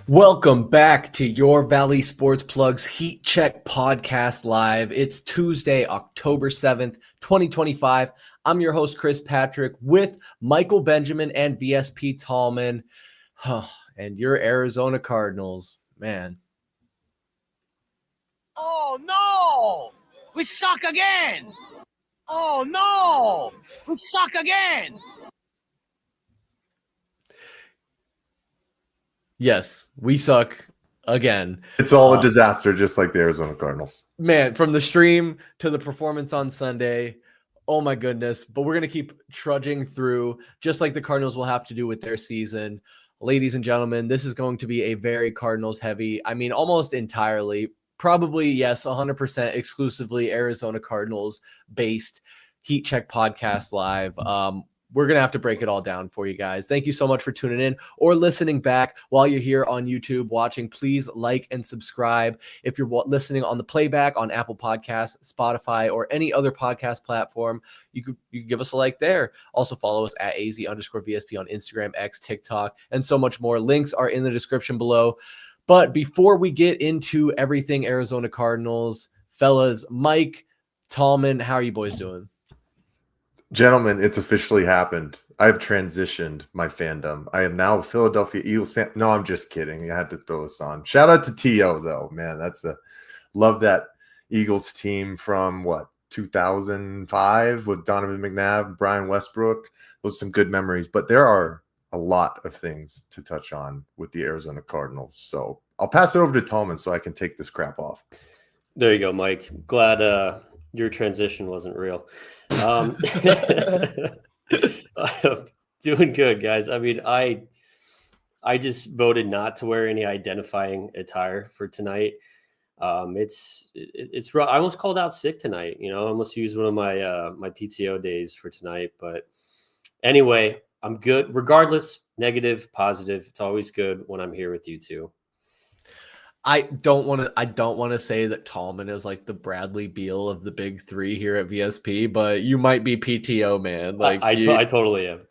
Welcome back to your Valley Sports Plugs Heat Check Podcast Live. It's Tuesday, October 7th, 2025. I'm your host, Chris Patrick, with Michael Benjamin and VSP Tallman. And your Arizona Cardinals, man. Oh, no! We suck again! Oh, no! We suck again! Yes, we suck again. It's all a disaster, just like the Arizona Cardinals. Man, from the stream to the performance on Sunday, oh my goodness. But we're going to keep trudging through, just like the Cardinals will have to do with their season. Ladies and gentlemen, this is going to be a very Cardinals heavy, almost entirely, probably, yes, 100% exclusively Arizona Cardinals based Heat Check Podcast Live. We're going to have to break it all down for you guys. Thank you so much for tuning in or listening back while you're here on YouTube watching. Please like and subscribe. If you're listening on the playback on Apple Podcasts, Spotify, or any other podcast platform, you could give us a like there. Also follow us at AZ_VSP on Instagram, X, TikTok, and so much more. Links are in the description below. But before we get into everything Arizona Cardinals, fellas, Mike, Tallman, how are you boys doing? Gentlemen, it's officially happened. I've transitioned my fandom. I am now a Philadelphia Eagles fan. No, I'm just kidding. I had to throw this on. Shout out to T.O., though. Man, love that Eagles team from, 2005 with Donovan McNabb, Brian Westbrook. Those are some good memories. But there are a lot of things to touch on with the Arizona Cardinals. So I'll pass it over to Tallman so I can take this crap off. There you go, Mike. Glad your transition wasn't real. Doing good, guys. I just voted not to wear any identifying attire for tonight. It's rough. I almost called out sick tonight. I almost used one of my my PTO days for tonight. But anyway, I'm good. Regardless, negative, positive. It's always good when I'm here with you two. I don't want to say that Tallman is like the Bradley Beal of the big three here at VSP, but you might be PTO, man. Like I totally am.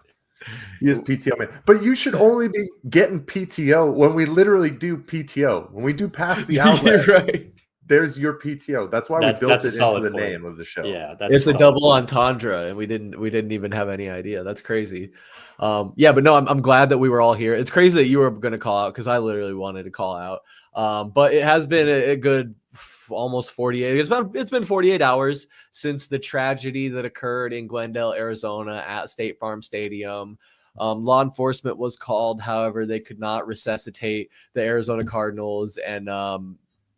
He is PTO, man. But you should only be getting PTO when we literally do PTO. When we do pass the outlet, right? There's your PTO. That's why we built it into the name of the show. Yeah, it's a double entendre, and we didn't even have any idea. That's crazy. But no, I'm glad that we were all here. It's crazy that you were going to call out because I literally wanted to call out. But it has been a good almost 48. It's been 48 hours since the tragedy that occurred in Glendale, Arizona, at State Farm Stadium. Law enforcement was called, however, they could not resuscitate the Arizona Cardinals, and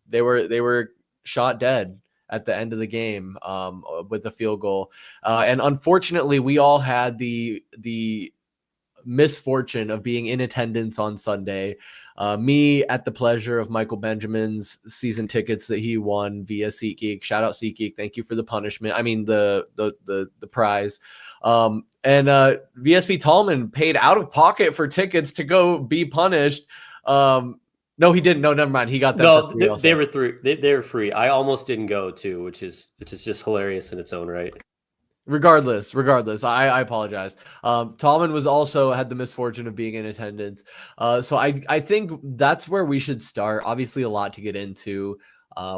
they were shot dead at the end of the game with the field goal. And unfortunately, we all had the misfortune of being in attendance on Sunday. Me at the pleasure of Michael Benjamin's season tickets that he won via SeatGeek. Shout out SeatGeek. Thank you for the punishment. The prize. And VSP Tallman paid out of pocket for tickets to go be punished. No, he didn't. No, never mind. He got them. No, they were through. They were free. I almost didn't go too, which is just hilarious in its own right. Regardless, I apologize. Tallman was also had the misfortune of being in attendance. So I think that's where we should start. Obviously, a lot to get into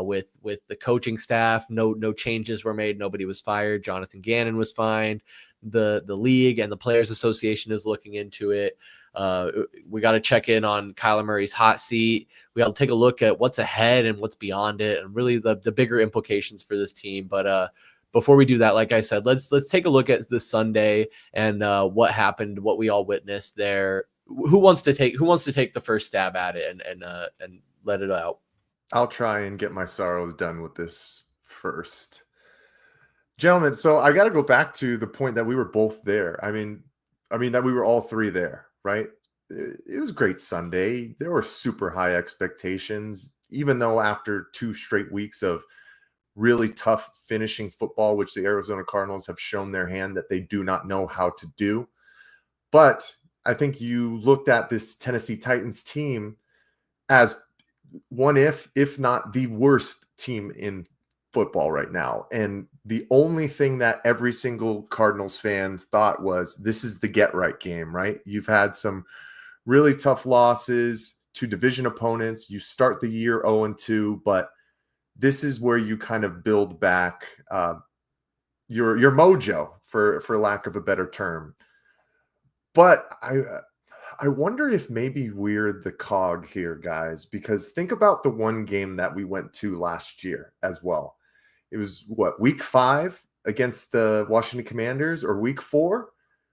with the coaching staff. No changes were made. Nobody was fired. Jonathan Gannon was fined. The league and the Players Association is looking into it. We got to check in on Kyler Murray's hot seat. We got to take a look at what's ahead and what's beyond it, and really the bigger implications for this team. But before we do that, like I said, let's take a look at this Sunday and what happened, what we all witnessed there. Who wants to take the first stab at it and let it out? I'll try and get my sorrows done with this first. Gentlemen, so I got to go back to the point that we were both there. I mean that we were all three there, right? It was a great Sunday. There were super high expectations, even though after 2 straight weeks of really tough finishing football, which the Arizona Cardinals have shown their hand that they do not know how to do. But I think you looked at this Tennessee Titans team as one if not the worst team in football right now. And the only thing that every single Cardinals fan thought was, this is the get right game, right? You've had some really tough losses to division opponents. You start the year 0-2, but this is where you kind of build back your mojo, for lack of a better term. But I wonder if maybe we're the cog here, guys, because think about the one game that we went to last year as well. It was week 5 against the Washington Commanders, or week 4,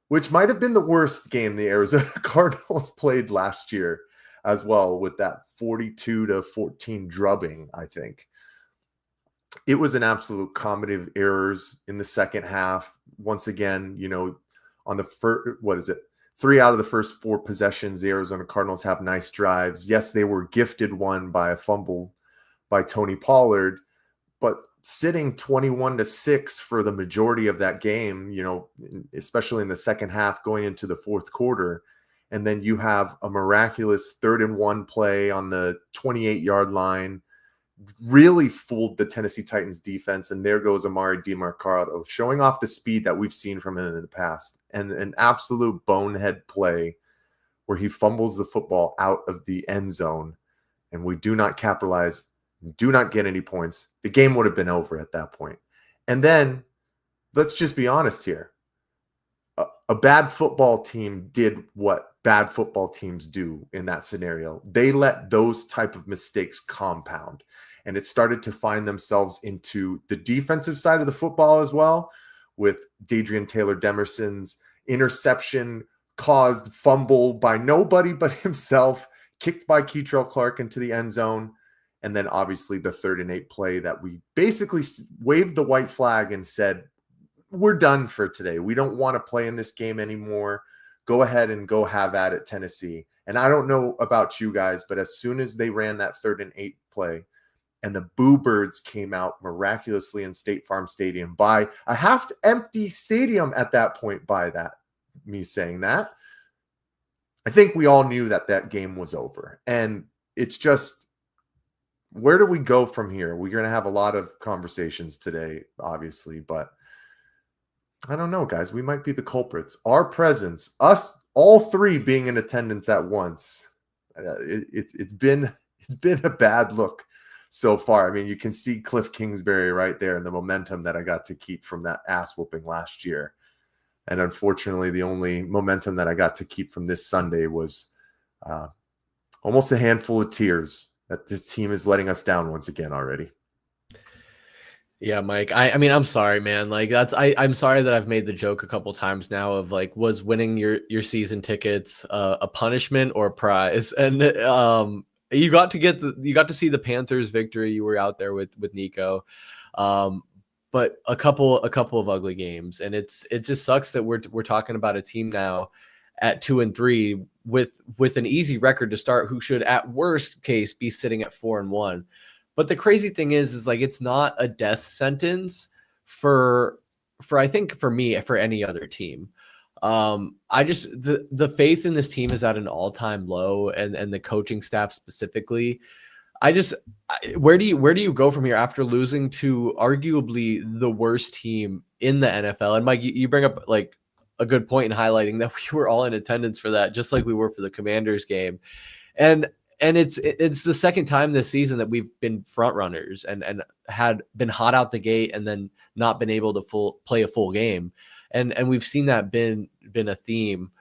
which might have been the worst game the Arizona Cardinals played last year as well, with that 42-14 drubbing, I think. It was an absolute comedy of errors in the second half. Once again, on the first, 3 out of the first 4 possessions, the Arizona Cardinals have nice drives. Yes, they were gifted one by a fumble by Tony Pollard, but sitting 21-6 for the majority of that game, especially in the second half going into the fourth quarter. And then you have a miraculous 3rd and 1 play on the 28-yard line, really fooled the Tennessee Titans defense. And there goes Amari DiMercado, showing off the speed that we've seen from him in the past, and an absolute bonehead play where he fumbles the football out of the end zone, and we do not capitalize, do not get any points. The game would have been over at that point. And then let's just be honest here. A bad football team did what bad football teams do in that scenario. They let those type of mistakes compound, and it started to find themselves into the defensive side of the football as well, with Dadrian Taylor Demerson's interception caused fumble by nobody but himself, kicked by Keitrell Clark into the end zone. And then obviously the 3rd and 8 play that we basically waved the white flag and said, we're done for today. We don't want to play in this game anymore. Go ahead and go have at it, Tennessee. And I don't know about you guys, but as soon as they ran that 3rd and 8 play and the Boo Birds came out miraculously in State Farm Stadium, by a half-empty stadium at that point, me saying that, I think we all knew that game was over. And it's just, where do we go from here? We're going to have a lot of conversations today, obviously, but I don't know, guys. We might be the culprits. Our presence, us all 3 being in attendance at once, it's been a bad look so far. I mean, you can see Cliff Kingsbury right there and the momentum that I got to keep from that ass whooping last year. And unfortunately, the only momentum that I got to keep from this Sunday was almost a handful of tears that this team is letting us down once again already. Yeah, Mike. I mean, I'm sorry, man. Like I'm sorry that I've made the joke a couple times now of like, was winning your season tickets a punishment or a prize? And you got to see the Panthers victory. You were out there with Nico, but a couple of ugly games, and it just sucks that we're talking about a team now at 2-3 with an easy record to start, who should at worst case be sitting at 4-1. But the crazy thing is like, it's not a death sentence for I think for me, for any other team. I just, the faith in this team is at an all-time low, and the coaching staff specifically. Where do you go from here after losing to arguably the worst team in the NFL? And Mike, you bring up like a good point in highlighting that we were all in attendance for that, just like we were for the Commanders game. And it's the second time this season that we've been front runners and had been hot out the gate and then not been able to play a full game. And we've seen that been a theme.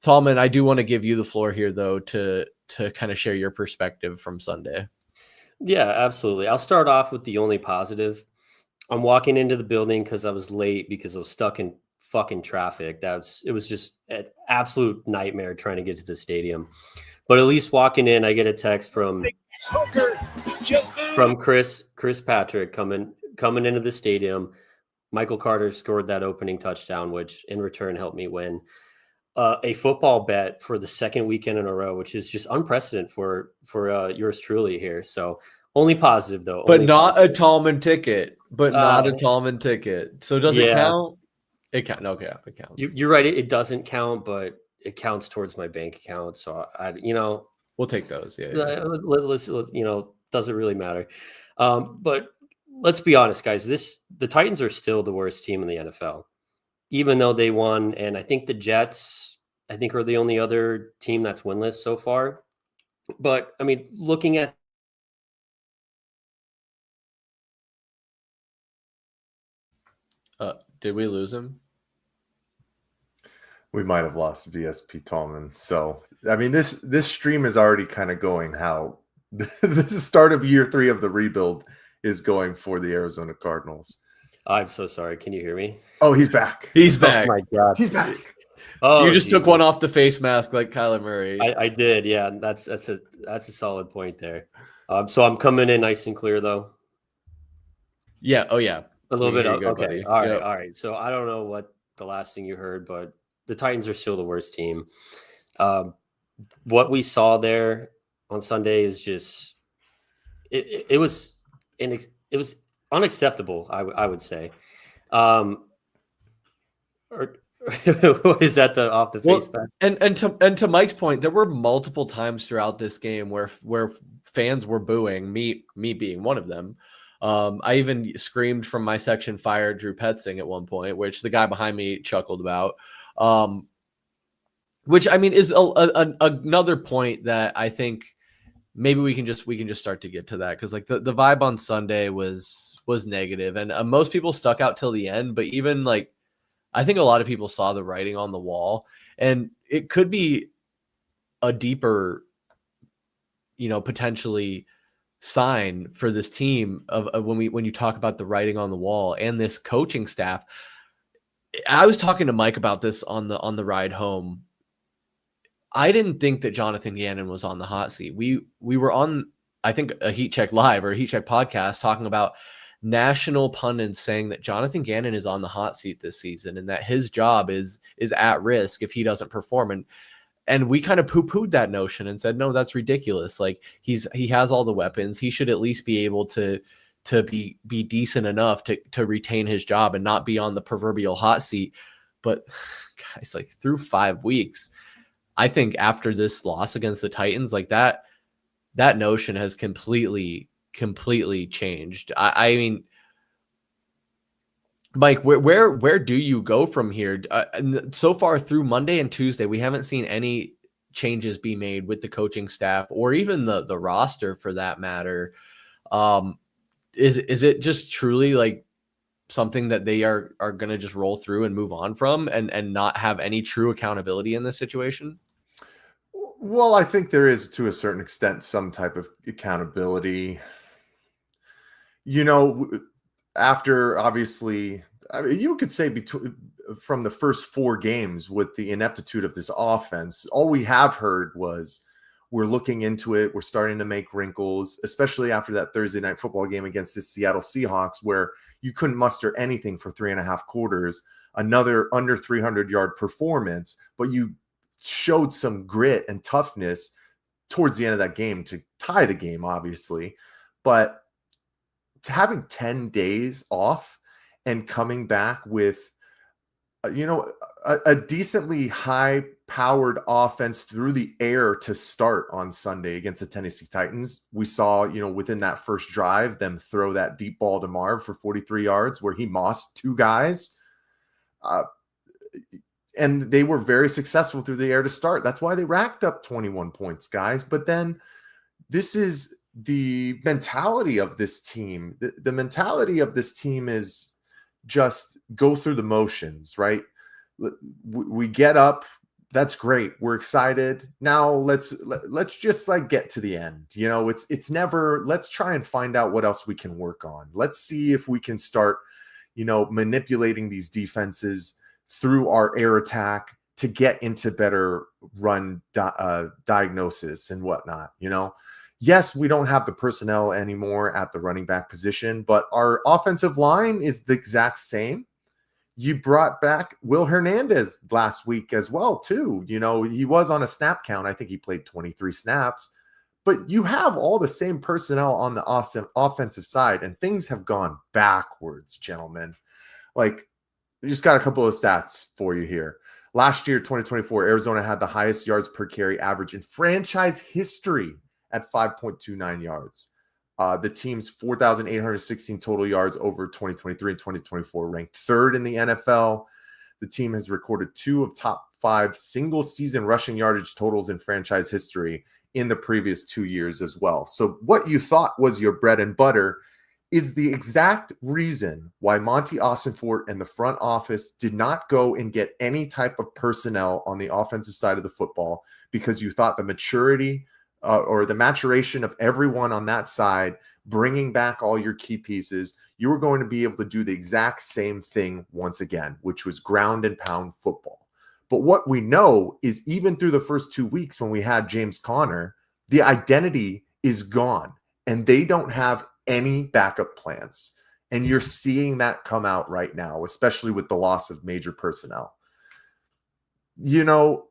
Tallman, I do want to give you the floor here though, to kind of share your perspective from Sunday. Yeah, absolutely. I'll start off with the only positive. I'm walking into the building because I was late because I was stuck in fucking traffic. It was just an absolute nightmare trying to get to the stadium. But at least walking in, I get a text from Chris Patrick coming into the stadium. Michael Carter scored that opening touchdown, which in return helped me win a football bet for the second weekend in a row, which is just unprecedented for yours truly here. So only positive though. But not a Tallman ticket. Not a Tallman ticket. So does it count? It counts. Okay, it counts. You're right. It doesn't count, but it counts towards my bank account. So we'll take those. Yeah. Let's doesn't really matter. But let's be honest, guys. The Titans are still the worst team in the NFL, even though they won. And I think the Jets, are the only other team that's winless so far. But I mean, looking at Did we lose him? We might have lost VSP Tallman. So, I mean, this stream is already kind of going how the start of year 3 of the rebuild is going for the Arizona Cardinals. I'm so sorry. Can you hear me? Oh, he's back. He's back. Oh my God. He's back. Oh, You just took Jesus. one off the face mask like Kyler Murray. I did. Yeah. That's a solid point there. So I'm coming in nice and clear though. Yeah. Oh, yeah. A little bit. Good, Okay. buddy. All right. Yep. All right. So I don't know what the last thing you heard, but the Titans are still the worst team. What we saw there on Sunday is just it was unacceptable. I would say. Or what is that? The off the face back? And to Mike's point, there were multiple times throughout this game where fans were booing, me being one of them. I even screamed from my section, "Fire Drew Petzing" at one point, which the guy behind me chuckled about. Which I mean is another point that I think maybe we can just start to get to that, because like the vibe on Sunday was negative, and most people stuck out till the end. But even like I think a lot of people saw the writing on the wall, and it could be a deeper, potentially sign for this team of when you talk about the writing on the wall and this coaching staff. I was talking to Mike about this on the ride home. I didn't think that Jonathan Gannon was on the hot seat. We were on, I think, a Heat Check Live or a Heat Check podcast talking about national pundits saying that Jonathan Gannon is on the hot seat this season and that his job is at risk if he doesn't perform. And we kind of poo-pooed that notion and said, no, that's ridiculous. Like he has all the weapons. He should at least be able to be decent enough to retain his job and not be on the proverbial hot seat. But guys, like through 5 weeks, I think after this loss against the Titans, like that notion has completely changed. I mean, Mike, where do you go from here? So far through Monday and Tuesday, we haven't seen any changes be made with the coaching staff or even the roster for that matter. Is it just truly like something that they are going to just roll through and move on from and not have any true accountability in this situation? Well, I think there is, to a certain extent, some type of accountability. After obviously, I mean, you could say from the first 4 games with the ineptitude of this offense, all we have heard was we're looking into it. We're starting to make wrinkles, especially after that Thursday night football game against the Seattle Seahawks, where you couldn't muster anything for 3.5 quarters, another under 300-yard performance, but you showed some grit and toughness towards the end of that game to tie the game, obviously. But having 10 days off and coming back with, a decently high-powered offense through the air to start on Sunday against the Tennessee Titans. We saw, within that first drive, them throw that deep ball to Marv for 43 yards where he mossed 2 guys. And they were very successful through the air to start. That's why they racked up 21 points, guys. But then this is the mentality of this team. The mentality of this team is just go through the motions, right? We get up. That's great. We're excited. Now let's just like get to the end. It's never, let's try and find out what else we can work on. Let's see if we can start, manipulating these defenses through our air attack to get into better run diagnosis and whatnot. Yes, we don't have the personnel anymore at the running back position, but our offensive line is the exact same. You brought back Will Hernandez last week as well, too. He was on a snap count. I think he played 23 snaps, but you have all the same personnel on the offensive side, and things have gone backwards, gentlemen. Like, I just got a couple of stats for you here. Last year, 2024, Arizona had the highest yards per carry average in franchise history at 5.29 yards. The team's 4,816 total yards over 2023 and 2024 ranked 3rd in the NFL. The team has recorded 2 of top 5 single-season rushing yardage totals in franchise history in the previous 2 years as well. So what you thought was your bread and butter is the exact reason why Monti Ossenfort and the front office did not go and get any type of personnel on the offensive side of the football, because you thought the maturity or the maturation of everyone on that side, bringing back all your key pieces, you were going to be able to do the exact same thing once again, which was ground and pound football. But what we know is even through the first 2 weeks when we had James Conner, the identity is gone and they don't have any backup plans. And you're seeing that come out right now, especially with the loss of major personnel. You know,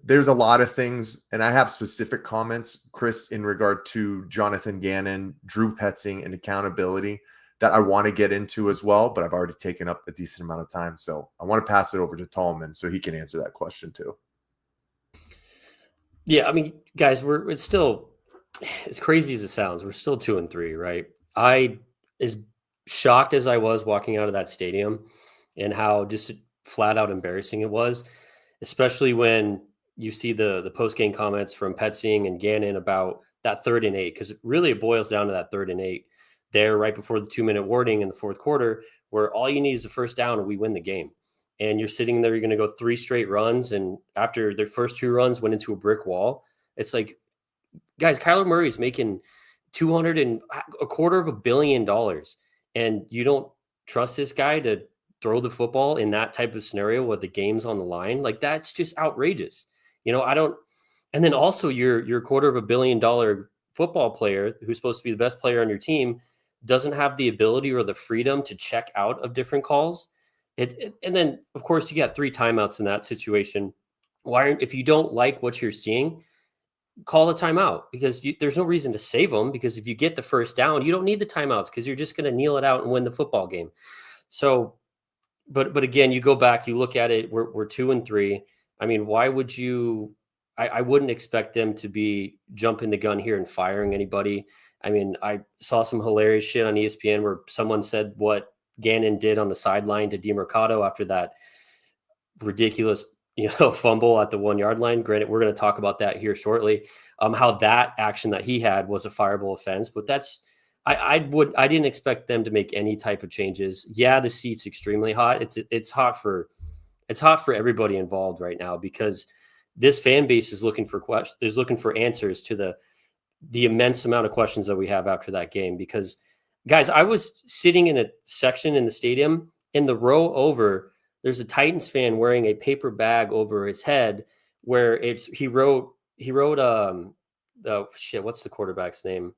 there's a lot of things, and I have specific comments, Chris, in regard to Jonathan Gannon, Drew Petzing, and accountability that I want to get into as well, but I've already taken up a decent amount of time. So I want to pass it over to Tallman so he can answer that question too. Yeah, I mean, guys, it's still, as crazy as it sounds, we're still 2-3, right? I, as shocked as I was walking out of that stadium and how just flat out embarrassing it was, especially when you see the post-game comments from Petzing and Gannon about that 3rd and 8, because really it boils down to that 3rd and 8 there right before the 2-minute warning in the fourth quarter, where all you need is a first down and we win the game. And you're sitting there, you're going to go 3 straight runs. And after their first 2 runs went into a brick wall, it's like, guys, Kyler Murray is making $225 million. And you don't trust this guy to throw the football in that type of scenario where the game's on the line. Like, that's just outrageous. You know, and then also your $250 million football player who's supposed to be the best player on your team doesn't have the ability or the freedom to check out of different calls. And then, of course, you got 3 timeouts in that situation. If you don't like what you're seeing, call a timeout, because there's no reason to save them, because if you get the first down, you don't need the timeouts because you're just going to kneel it out and win the football game. So, but again, you go back, you look at it, we're 2-3. I mean, why would you? I wouldn't expect them to be jumping the gun here and firing anybody. I mean, I saw some hilarious shit on ESPN where someone said what Gannon did on the sideline to DeMercado after that ridiculous, fumble at the 1-yard line. Granted, we're going to talk about that here shortly. How that action that he had was a fireable offense, but I didn't expect them to make any type of changes. Yeah, the seat's extremely hot. It's hot for everybody involved right now, because this fan base is looking for questions. There's looking for answers to the immense amount of questions that we have after that game. Because, guys, I was sitting in a section in the stadium, in the row over, there's a Titans fan wearing a paper bag over his head where he wrote what's the quarterback's name?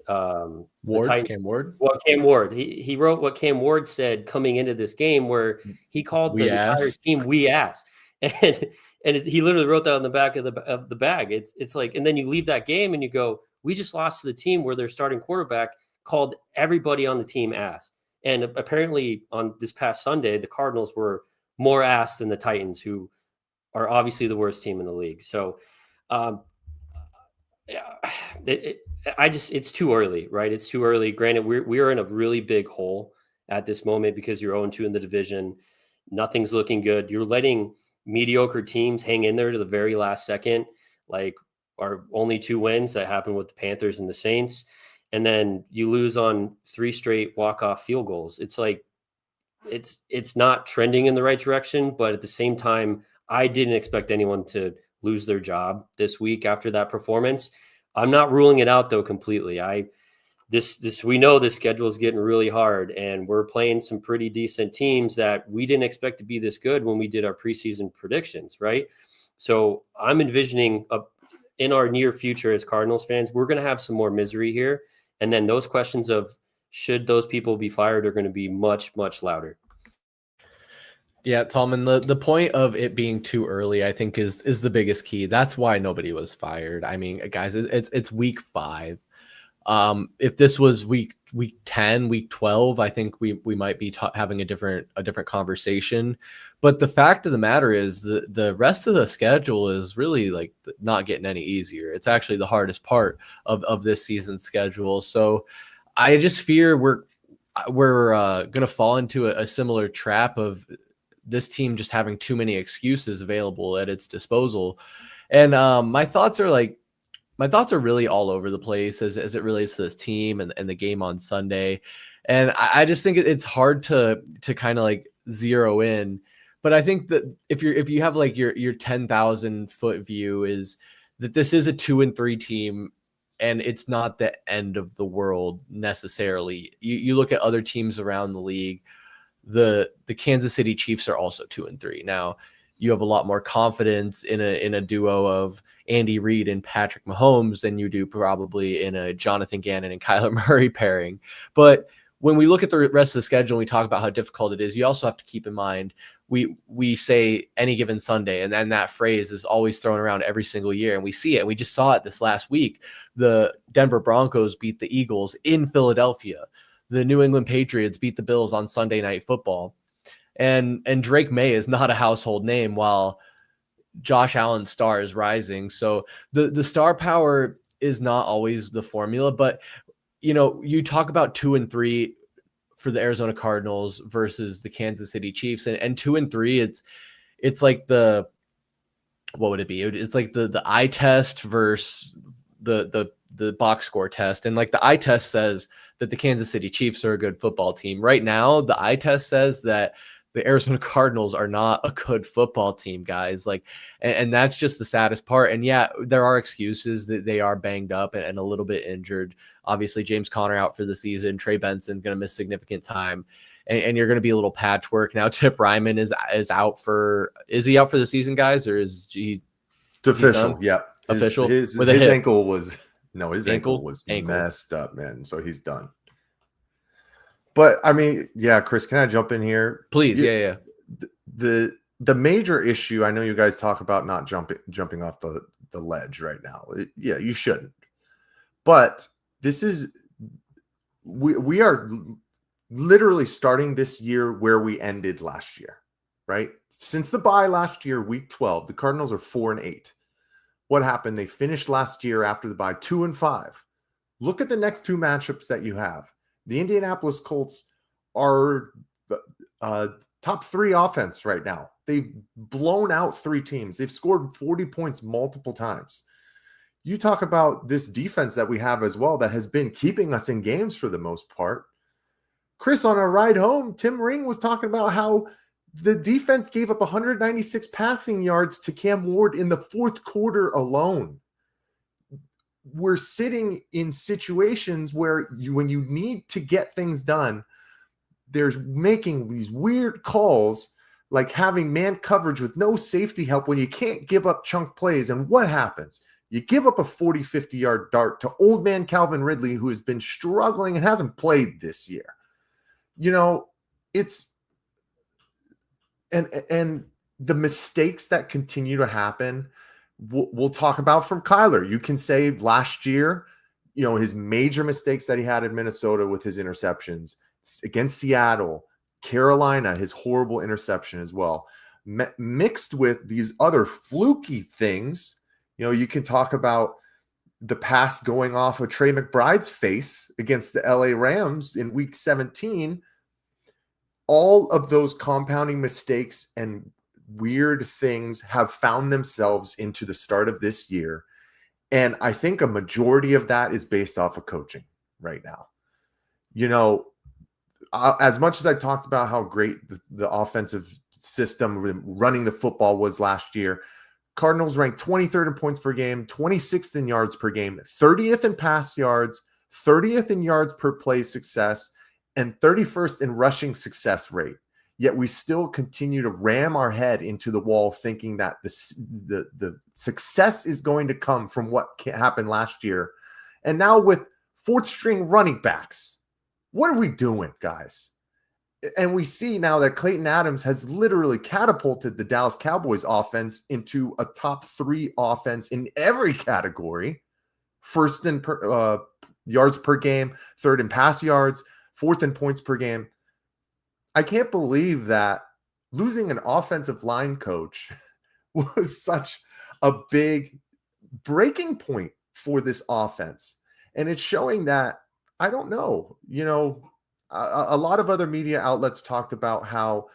Cam Ward. Well, Cam Ward. He wrote what Cam Ward said coming into this game, where he called the entire team "we ass," and he literally wrote that on the back of the bag. It's like, and then you leave that game and you go, we just lost to the team where their starting quarterback called everybody on the team ass. And apparently on this past Sunday, the Cardinals were more ass than the Titans, who are obviously the worst team in the league. So, it's too early, right? It's too early. Granted, we're in a really big hole at this moment because you're 0-2 in the division. Nothing's looking good. You're letting mediocre teams hang in there to the very last second, like our only 2 wins that happened with the Panthers and the Saints. And then you lose on 3 straight walk-off field goals. It's like, it's not trending in the right direction, but at the same time, I didn't expect anyone to lose their job this week after that performance. I'm not ruling it out though completely. We know this schedule is getting really hard, and we're playing some pretty decent teams that we didn't expect to be this good when we did our preseason predictions, right? So I'm envisioning in our near future as Cardinals fans, we're going to have some more misery here. And then those questions of should those people be fired are going to be much, much louder. Yeah, Tallman, the point of it being too early, I think, is the biggest key. That's why nobody was fired. I mean, guys, it's week 5. If this was week 10, week 12, I think we might be having a different conversation. But the fact of the matter is the rest of the schedule is really like not getting any easier. It's actually the hardest part of this season's schedule. So I just fear we're going to fall into a similar trap of this team just having too many excuses available at its disposal. And my thoughts are like, my thoughts are really all over the place as it relates to this team and the game on Sunday. And I just think it's hard to kind of like zero in. But I think that if you have like your 10,000 foot view is that this is a 2-3 team, and it's not the end of the world necessarily. You look at other teams around the league. The Kansas City Chiefs are also 2-3. Now, you have a lot more confidence in a duo of Andy Reid and Patrick Mahomes than you do probably in a Jonathan Gannon and Kyler Murray pairing. But when we look at the rest of the schedule and we talk about how difficult it is, you also have to keep in mind we say any given Sunday, and then that phrase is always thrown around every single year, and we see it. And we just saw it this last week. The Denver Broncos beat the Eagles in Philadelphia. The New England Patriots beat the Bills on Sunday Night Football. And Drake May is not a household name, while Josh Allen's star is rising. So the star power is not always the formula. But you talk about 2-3 for the Arizona Cardinals versus the Kansas City Chiefs, and 2-3, it's like what would it be? It's like the eye test versus the box score test. And like the eye test says that the Kansas City Chiefs are a good football team. Right now, the eye test says that the Arizona Cardinals are not a good football team, guys. Like, and that's just the saddest part. And yeah, there are excuses that they are banged up and a little bit injured. Obviously, James Conner out for the season. Trey Benson going to miss significant time, and you're going to be a little patchwork now. Tip Ryman is out for. Is he out for the season, guys, or is he? It's official. Yeah, official. His ankle was his ankle was messed up, man. So he's done. But I mean, yeah, Chris, can I jump in here? Please, yeah. The major issue, I know you guys talk about not jumping off the ledge right now. Yeah, you shouldn't. But this is we are literally starting this year where we ended last year, right? Since the bye last year, week 12, the Cardinals are 4-8. What happened? They finished last year after the bye 2-5. Look at the next two matchups that you have. The Indianapolis Colts are top 3 offense right now. They've blown out 3 teams. They've scored 40 points multiple times. You talk about this defense that we have as well that has been keeping us in games for the most part. Chris, on our ride home, Tim Ring was talking about how the defense gave up 196 passing yards to Cam Ward in the 4th quarter alone. We're sitting in situations where when you need to get things done, there's making these weird calls, like having man coverage with no safety help when you can't give up chunk plays. And what happens? You give up a 40, 50-yard dart to old man Calvin Ridley, who has been struggling and hasn't played this year. It's and the mistakes that continue to happen, we'll talk about from Kyler. You can say last year, his major mistakes that he had in Minnesota with his interceptions against Seattle, Carolina, his horrible interception as well, mixed with these other fluky things. You can talk about the pass going off of Trey McBride's face against the LA Rams in week 17. All of those compounding mistakes and weird things have found themselves into the start of this year. And I think a majority of that is based off of coaching right now. As much as I talked about how great the offensive system running the football was last year, Cardinals ranked 23rd in points per game, 26th in yards per game, 30th in pass yards, 30th in yards per play success, and 31st in rushing success rate. Yet we still continue to ram our head into the wall thinking that the success is going to come from what happened last year. And now with 4th string running backs, what are we doing, guys? And we see now that Clayton Adams has literally catapulted the Dallas Cowboys offense into a top 3 offense in every category. 1st in yards per game, 3rd in pass yards, 4th in points per game. I can't believe that losing an offensive line coach was such a big breaking point for this offense. And it's showing that, I don't know, a lot of other media outlets talked about how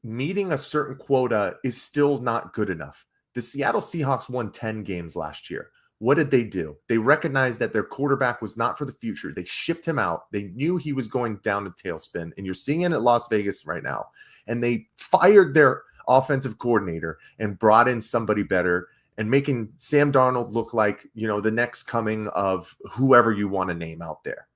meeting a certain quota is still not good enough. The Seattle Seahawks won 10 games last year. What did they do? They recognized that their quarterback was not for the future. They shipped him out. They knew he was going down a tailspin, and you're seeing it at Las Vegas right now. And they fired their offensive coordinator and brought in somebody better, and making Sam Darnold look like, the next coming of whoever you want to name out there.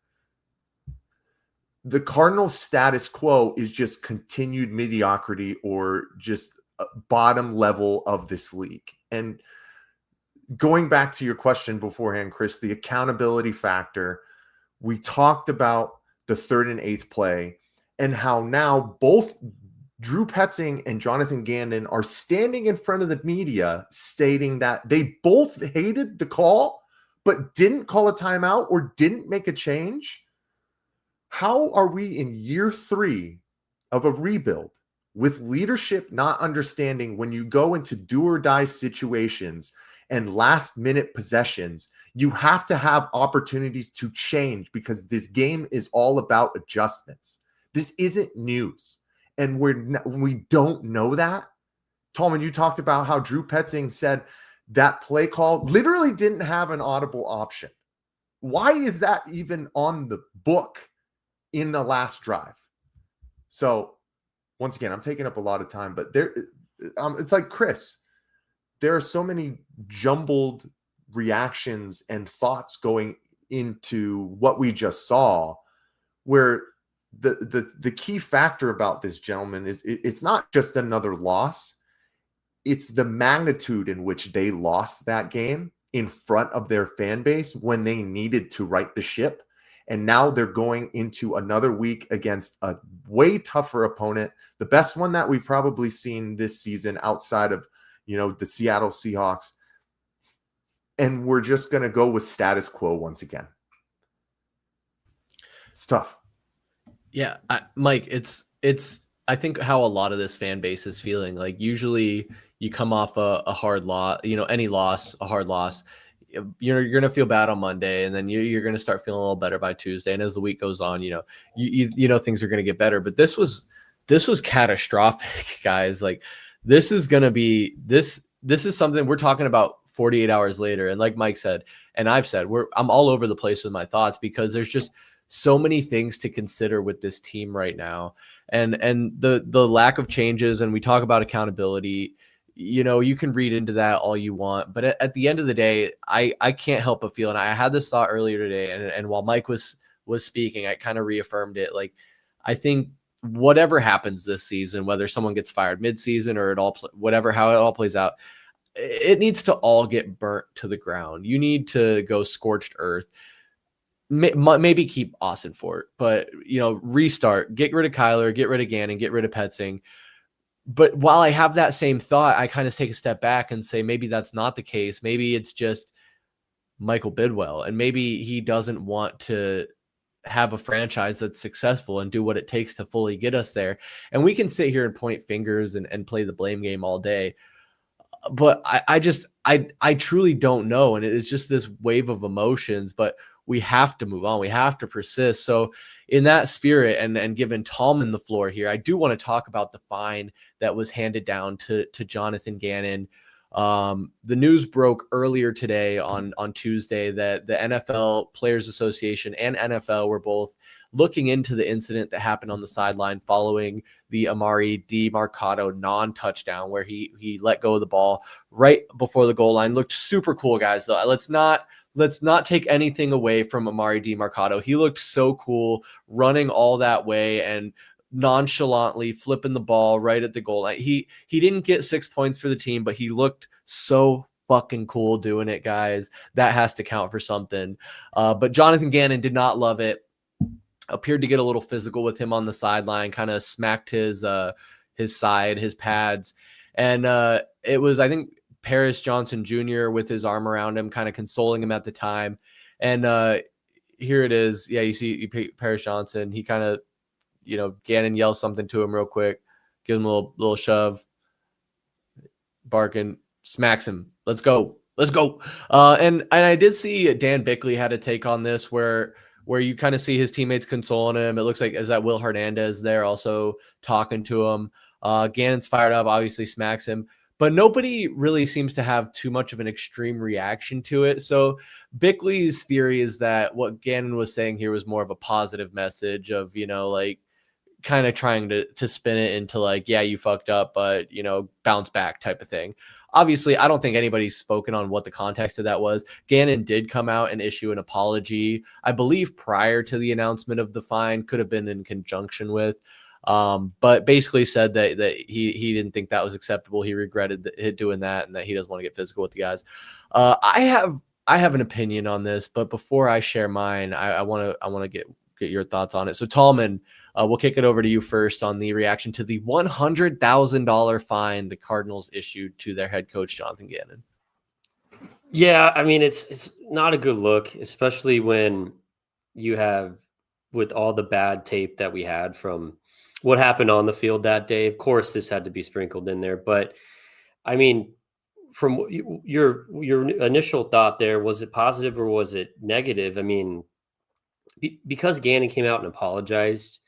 The Cardinals status quo is just continued mediocrity, or just bottom level of this league. And going back to your question beforehand, Chris, the accountability factor, we talked about the 3rd and 8th play, and how now both Drew Petzing and Jonathan Gannon are standing in front of the media stating that they both hated the call, but didn't call a timeout or didn't make a change. How are we in year 3 of a rebuild with leadership not understanding when you go into do or die situations and last minute possessions, you have to have opportunities to change, because this game is all about adjustments. This isn't news. And we don't know that. Tallman, you talked about how Drew Petzing said that play call literally didn't have an audible option. Why is that even on the book in the last drive? So once again, I'm taking up a lot of time, but it's like Chris, there are so many jumbled reactions and thoughts going into what we just saw, where the key factor about this, gentleman, is it's not just another loss. It's the magnitude in which they lost that game in front of their fan base when they needed to right the ship. And now they're going into another week against a way tougher opponent, the best one that we've probably seen this season outside of, the Seattle Seahawks. And we're just going to go with status quo once again. It's tough. Yeah, Mike, it's I think how a lot of this fan base is feeling. Like, usually you come off a hard loss, any loss, a hard loss, you're going to feel bad on Monday, and then you're going to start feeling a little better by Tuesday. And as the week goes on, things are going to get better. But this was catastrophic, guys. Like, this is going to be this is something we're talking about 48 hours later. And like Mike said, and I've said, I'm all over the place with my thoughts, because there's just so many things to consider with this team right now. And the lack of changes, and we talk about accountability, you can read into that all you want, but at the end of the day, I can't help but feel, and I had this thought earlier today, and while Mike was speaking, I kind of reaffirmed it. Like, I think whatever happens this season, whether someone gets fired midseason or how it all plays out, it needs to all get burnt to the ground. You need to go scorched earth. Maybe keep Ossenfort, but restart, get rid of Kyler, get rid of Gannon, get rid of Petzing. But while I have that same thought, I kind of take a step back and say, maybe that's not the case. Maybe it's just Michael Bidwill, and maybe he doesn't want to have a franchise that's successful and do what it takes to fully get us there. And we can sit here and point fingers and play the blame game all day. But I truly don't know. And it's just this wave of emotions, but we have to move on. We have to persist. So in that spirit, and given Tallman the floor here, I do want to talk about the fine that was handed down to Jonathan Gannon. The news broke earlier today on Tuesday that the NFL Players Association and NFL were both looking into the incident that happened on the sideline following the Amari DiMercato non-touchdown, where he let go of the ball right before the goal line. Looked super cool, guys. Though let's not take anything away from Amari DiMercato. He looked so cool running all that way and nonchalantly flipping the ball right at the goal line. He didn't get 6 points for the team, but he looked so fucking cool doing it, guys. That has to count for something. But Jonathan Gannon did not love it. Appeared to get a little physical with him on the sideline, kind of smacked his side, his pads. And it was, I think, Paris Johnson Jr. with his arm around him, kind of consoling him at the time. And here it is. Yeah, you see Paris Johnson. He kind of, Gannon yells something to him real quick, gives him a little shove, barking, smacks him. Let's go. And I did see Dan Bickley had a take on this where you kind of see his teammates consoling him. It looks like, is that Will Hernandez there also talking to him? Gannon's fired up, obviously smacks him. but nobody really seems to have too much of an extreme reaction to it. So Bickley's theory is that what Gannon was saying here was more of a positive message of, like kind of trying to spin it into like, yeah, you fucked up, but bounce back type of thing. Obviously, I don't think anybody's spoken on what the context of that was. Gannon did come out and issue an apology, I believe, prior to the announcement of the fine, could have been in conjunction with. But basically said that he didn't think that was acceptable. He regretted doing that, and that he doesn't want to get physical with the guys. I have an opinion on this, but before I share mine, I want to get your thoughts on it. So Tallman, we'll kick it over to you first on the reaction to the $100,000 fine the Cardinals issued to their head coach, Jonathan Gannon. Yeah, I mean, it's not a good look, especially when you have, with all the bad tape that we had from what happened on the field that day. Of course, this had to be sprinkled in there, but I mean, from your initial thought there, was it positive or was it negative? I mean, because Gannon came out and apologized,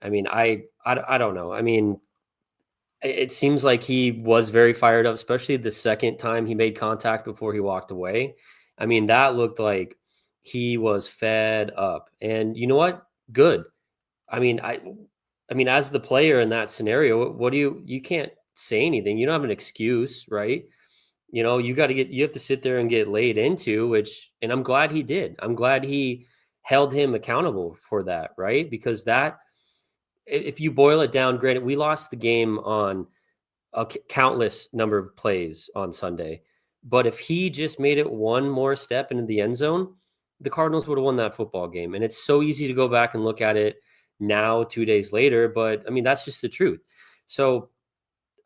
I mean, I don't know. I mean, it seems like he was very fired up, especially the second time he made contact before he walked away. I mean, that looked like he was fed up. And you know what? Good. I mean, as the player in that scenario, what do you can't say anything. You don't have an excuse, right? You have to sit there and get laid into, and I'm glad he did. I'm glad he held him accountable for that, right? Because if you boil it down, granted, we lost the game on a countless number of plays on Sunday, but if he just made it one more step into the end zone, the Cardinals would have won that football game. And it's so easy to go back and look at it now, 2 days later, but I mean, that's just the truth. So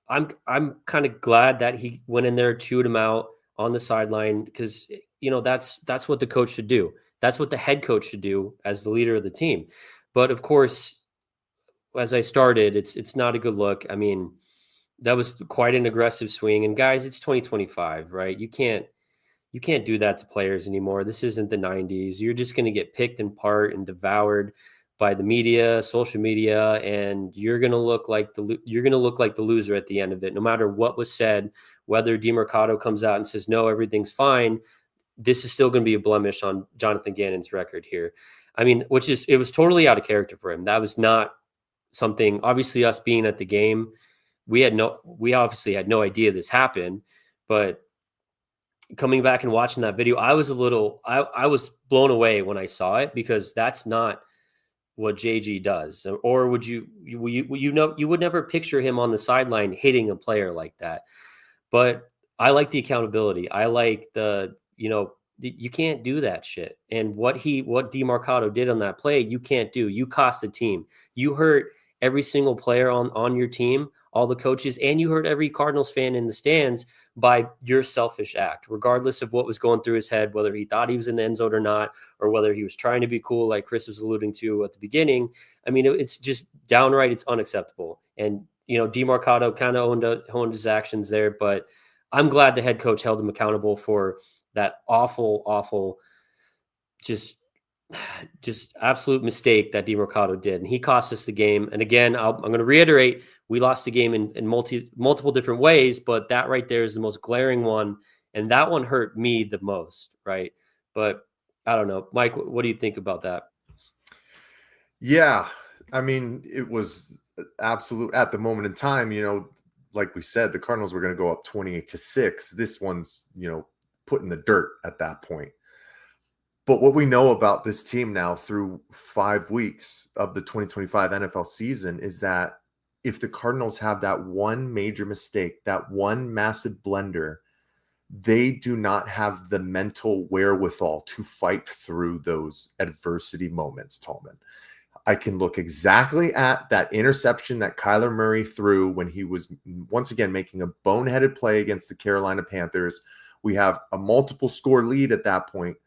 I'm kind of glad that he went in there, chewed him out on the sideline, because that's what the coach should do. That's what the head coach should do as the leader of the team. But of course, as I started, it's not a good look. I mean, that was quite an aggressive swing. And guys, it's 2025, right? You can't do that to players anymore. This isn't the 90s. You're just going to get picked apart and devoured by the media, social media, and you're going to look like the loser at the end of it. No matter what was said, whether DeMarcado comes out and says, no, everything's fine, this is still going to be a blemish on Jonathan Gannon's record here. I mean, it was totally out of character for him. That was not something, obviously us being at the game, we obviously had no idea this happened, but coming back and watching that video, I was blown away when I saw it, because that's not what JG does. Or you would never picture him on the sideline hitting a player like that. But I like the accountability. I like you can't do that shit. And what DeMarcado did on that play, you can't do. You cost the team. You hurt every single player on your team, all the coaches, and you hurt every Cardinals fan in the stands by your selfish act, regardless of what was going through his head, whether he thought he was in the end zone or not, or whether he was trying to be cool, like Chris was alluding to at the beginning. I mean, it's just downright, it's unacceptable. And, DeMarcado kind of owned his actions there, but I'm glad the head coach held him accountable for that awful, just absolute mistake that DeMarcado did. And he cost us the game. And again, I'm going to reiterate, we lost the game in multiple different ways, but that right there is the most glaring one. And that one hurt me the most, right? But I don't know. Mike, what do you think about that? Yeah. I mean, it was absolute at the moment in time, like we said, the Cardinals were going to go up 28-6. This one's, put in the dirt at that point. But what we know about this team now through 5 weeks of the 2025 NFL season is that if the Cardinals have that one major mistake, that one massive blunder, they do not have the mental wherewithal to fight through those adversity moments, Tallman. I can look exactly at that interception that Kyler Murray threw when he was once again making a boneheaded play against the Carolina Panthers. We have a multiple score lead at that point,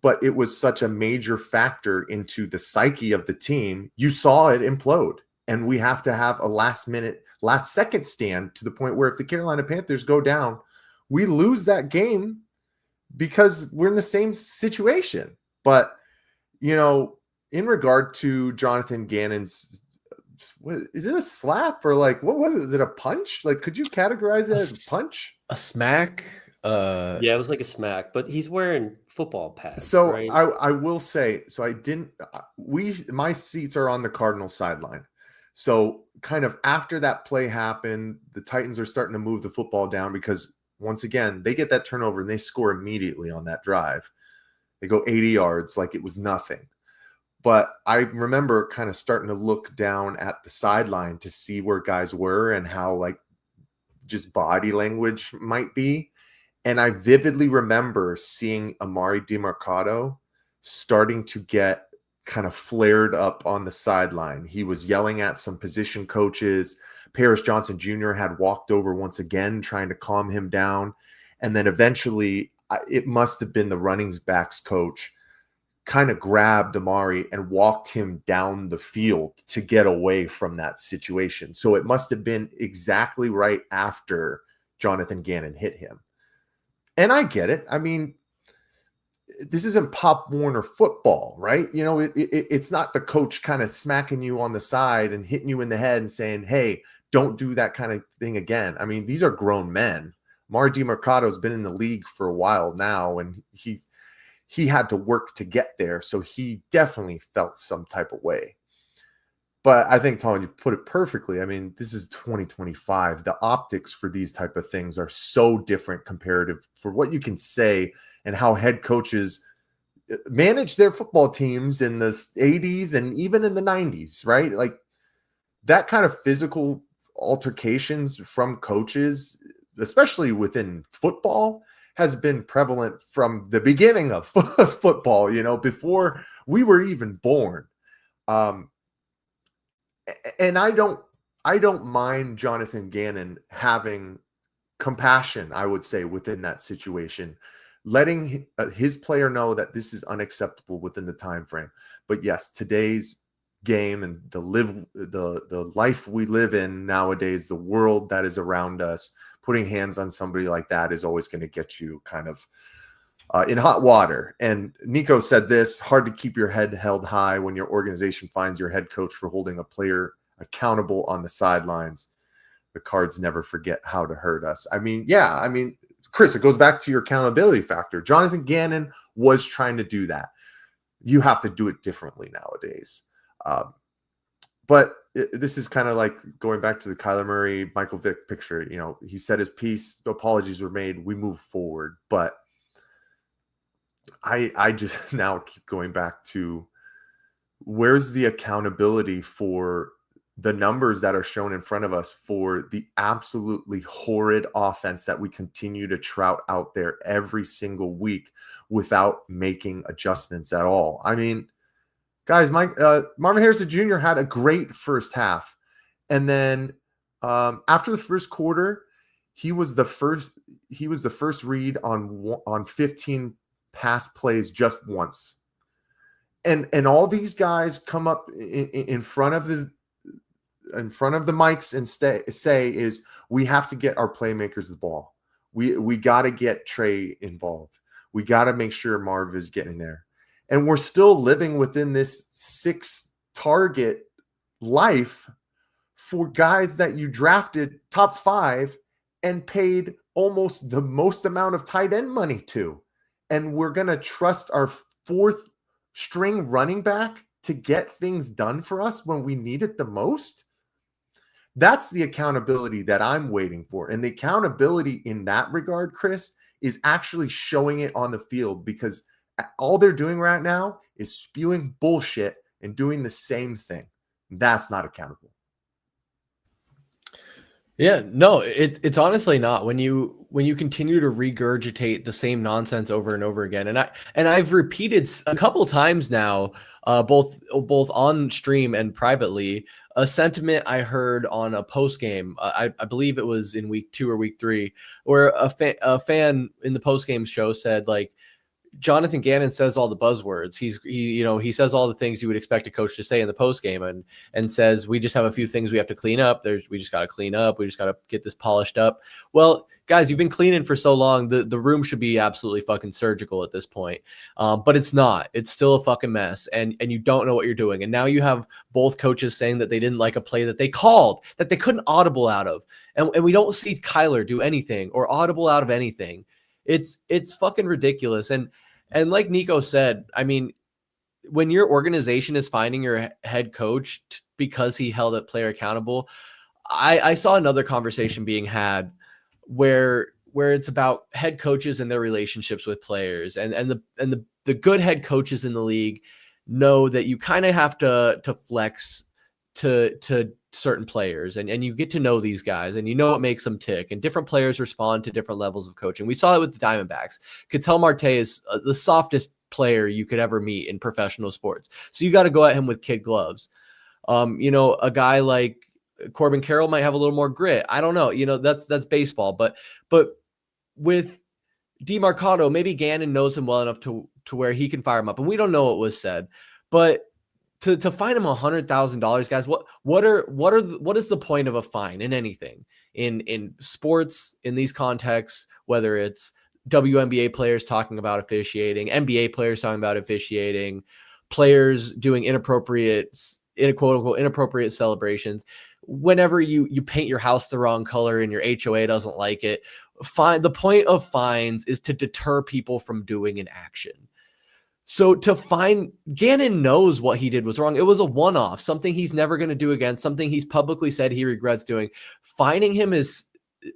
but it was such a major factor into the psyche of the team. You saw it implode, and we have to have a last second stand to the point where if the Carolina Panthers go down, we lose that game because we're in the same situation. But, in regard to Jonathan Gannon's what is it, a slap or like what was it? Is it a punch? Like, could you categorize it as a punch? A smack? Yeah, it was like a smack, but he's wearing football pads, So right? I will say, so I didn't, my seats are on the Cardinals sideline. So kind of after that play happened, the Titans are starting to move the football down because once again, they get that turnover and they score immediately on that drive. They go 80 yards like it was nothing. But I remember kind of starting to look down at the sideline to see where guys were and how like just body language might be. And I vividly remember seeing Amari DiMercato starting to get kind of flared up on the sideline. He was yelling at some position coaches. Paris Johnson Jr. had walked over once again, trying to calm him down. And then eventually, it must have been the running backs coach kind of grabbed Amari and walked him down the field to get away from that situation. So it must have been exactly right after Jonathan Gannon hit him. And I get it. I mean, this isn't Pop Warner football, right? You know, it's not the coach kind of smacking you on the side and hitting you in the head and saying, hey, don't do that kind of thing again. I mean, these are grown men. Amari DiMercado's been in the league for a while now, and he had to work to get there. So he definitely felt some type of way. But I think, Tom, you put it perfectly. I mean, this is 2025. The optics for these type of things are so different comparative for what you can say and how head coaches manage their football teams in the 80s and even in the 90s, right? Like that kind of physical altercations from coaches, especially within football, has been prevalent from the beginning of football, you know, before we were even born. And I don't mind Jonathan Gannon having compassion, I would say, within that situation, letting his player know that this is unacceptable within the time frame. But yes, today's game and the life we live in nowadays, the world that is around us, putting hands on somebody like that is always going to get you kind of in hot water. And Nico said this: hard to keep your head held high when your organization finds your head coach for holding a player accountable on the sidelines. The Cards never forget how to hurt us. I mean, yeah, I mean, Chris, it goes back to your accountability factor. Jonathan Gannon was trying to do that. You have to do it differently nowadays. But this is kind of like going back to the Kyler Murray, Michael Vick picture. You know, he said his piece, the apologies were made, we move forward. But I just now keep going back to where's the accountability for the numbers that are shown in front of us for the absolutely horrid offense that we continue to trout out there every single week without making adjustments at all. I mean, guys, Marvin Harrison Jr. had a great first half. And then after the first quarter, he was the first read on 15 pass plays just once. And all these guys come up in front of the mics and say is we have to get our playmakers the ball. We got to get Trey involved. We got to make sure Marv is getting there. And we're still living within this 6 target life for guys that you drafted top 5 and paid almost the most amount of tight end money to. And we're going to trust our 4th string running back to get things done for us when we need it the most. That's the accountability that I'm waiting for. And the accountability in that regard, Chris, is actually showing it on the field, because all they're doing right now is spewing bullshit and doing the same thing. That's not accountable. Yeah, no, it's honestly not. When you continue to regurgitate the same nonsense over and over again, and I've repeated a couple times now, both on stream and privately, a sentiment I heard on a post game. I believe it was in week 2 or week 3, where a fan in the post game show said, like, Jonathan Gannon says all the buzzwords. He says all the things you would expect a coach to say in the post game, and says we just have a few things we have to clean up. We just got to clean up. We just got to get this polished up. Well, guys, you've been cleaning for so long. The room should be absolutely fucking surgical at this point. But it's not. It's still a fucking mess, and you don't know what you're doing. And now you have both coaches saying that they didn't like a play that they called, that they couldn't audible out of, and we don't see Kyler do anything or audible out of anything. It's fucking ridiculous. And like Nico said, I mean, when your organization is finding your head coach because he held a player accountable, I saw another conversation being had where it's about head coaches and their relationships with players, and the good head coaches in the league know that you kind of have to flex to certain players, and you get to know these guys, and you know what makes them tick, and different players respond to different levels of coaching. We saw it with the Diamondbacks. Ketel Marte is the softest player you could ever meet in professional sports, so you got to go at him with kid gloves. A guy like Corbin Carroll might have a little more grit. I don't know. That's baseball, but with DeMarcado, maybe Gannon knows him well enough to where he can fire him up, and we don't know what was said, but to fine him $100,000, guys, what is the point of a fine in anything, in sports, in these contexts, whether it's WNBA players talking about officiating, NBA players talking about officiating, players doing inappropriate celebrations. Whenever you paint your house the wrong color and your HOA doesn't like it, the point of fines is to deter people from doing an action. So Gannon knows what he did was wrong. It was a one-off, something he's never going to do again, something he's publicly said he regrets doing. Fining him is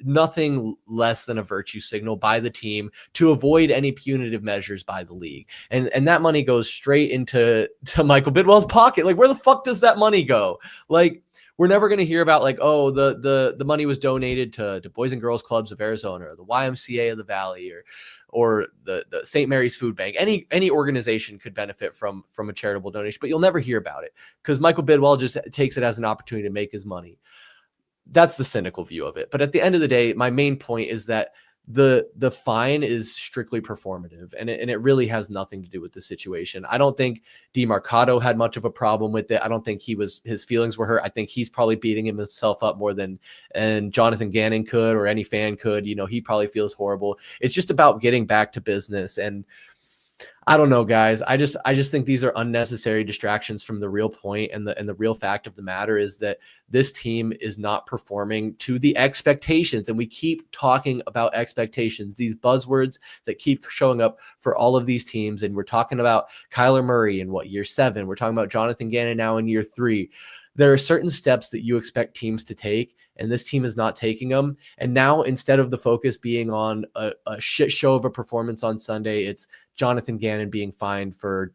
nothing less than a virtue signal by the team to avoid any punitive measures by the league. And that money goes straight into Michael Bidwill's pocket. Like, where the fuck does that money go? Like, we're never going to hear about like, oh, the money was donated to Boys and Girls Clubs of Arizona, or the YMCA of the Valley, or the St. Mary's Food Bank. Any organization could benefit from a charitable donation, but you'll never hear about it because Michael Bidwill just takes it as an opportunity to make his money. That's the cynical view of it. But at the end of the day, my main point is that the fine is strictly performative, and it really has nothing to do with the situation. I don't think DeMarcado had much of a problem with it. I don't think his feelings were hurt. I think he's probably beating himself up more than Jonathan Gannon could, or any fan could. He probably feels horrible. It's just about getting back to business. And I don't know, guys. I just think these are unnecessary distractions from the real point, and the real fact of the matter is that this team is not performing to the expectations. And we keep talking about expectations, these buzzwords that keep showing up for all of these teams. And we're talking about Kyler Murray in year 7. We're talking about Jonathan Gannon now in year 3. There are certain steps that you expect teams to take, and this team is not taking them. And now, instead of the focus being on a shit show of a performance on Sunday, it's Jonathan Gannon being fined for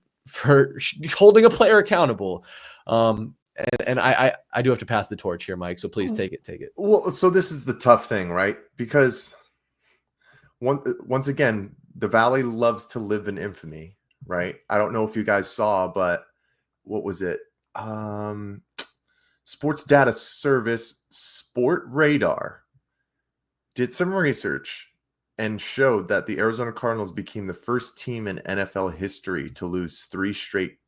holding a player accountable. And I do have to pass the torch here, Mike. So please take it. Well, so this is the tough thing, right? Because once again, the Valley loves to live in infamy, right? I don't know if you guys saw, but what was it? Sports data service Sport Radar did some research and showed that the Arizona Cardinals became the first team in NFL history to lose 3 straight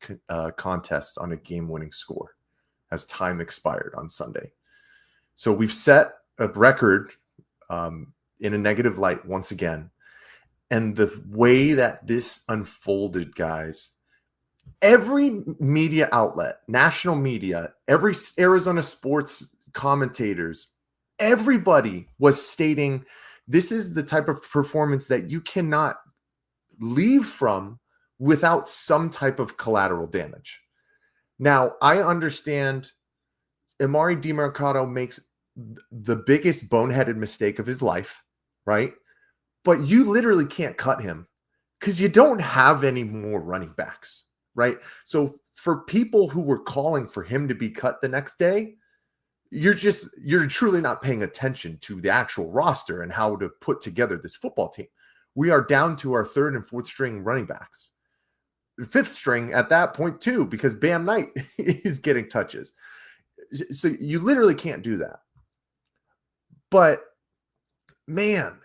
contests on a game-winning score as time expired on Sunday. So we've set a record in a negative light once again. And the way that this unfolded, guys, every media outlet, national media, every Arizona sports commentators, everybody was stating this is the type of performance that you cannot leave from without some type of collateral damage. Now, I understand Amari DeMarcado makes the biggest boneheaded mistake of his life, right? But you literally can't cut him because you don't have any more running backs. Right. So for people who were calling for him to be cut the next day, you're truly not paying attention to the actual roster and how to put together this football team. We are down to our 3rd and 4th string running backs, the 5th string at that point too, because Bam Knight is getting touches. So you literally can't do that. But man,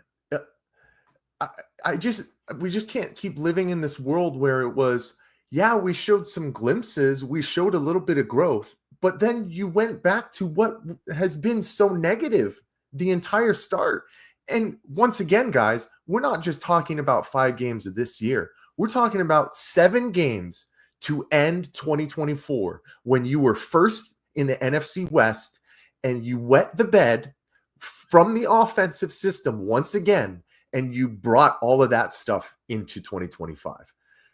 we just can't keep living in this world where it was, yeah, we showed some glimpses, we showed a little bit of growth, but then you went back to what has been so negative the entire start. And once again, guys, we're not just talking about 5 games of this year. We're talking about 7 games to end 2024 when you were first in the NFC West and you wet the bed from the offensive system once again, and you brought all of that stuff into 2025.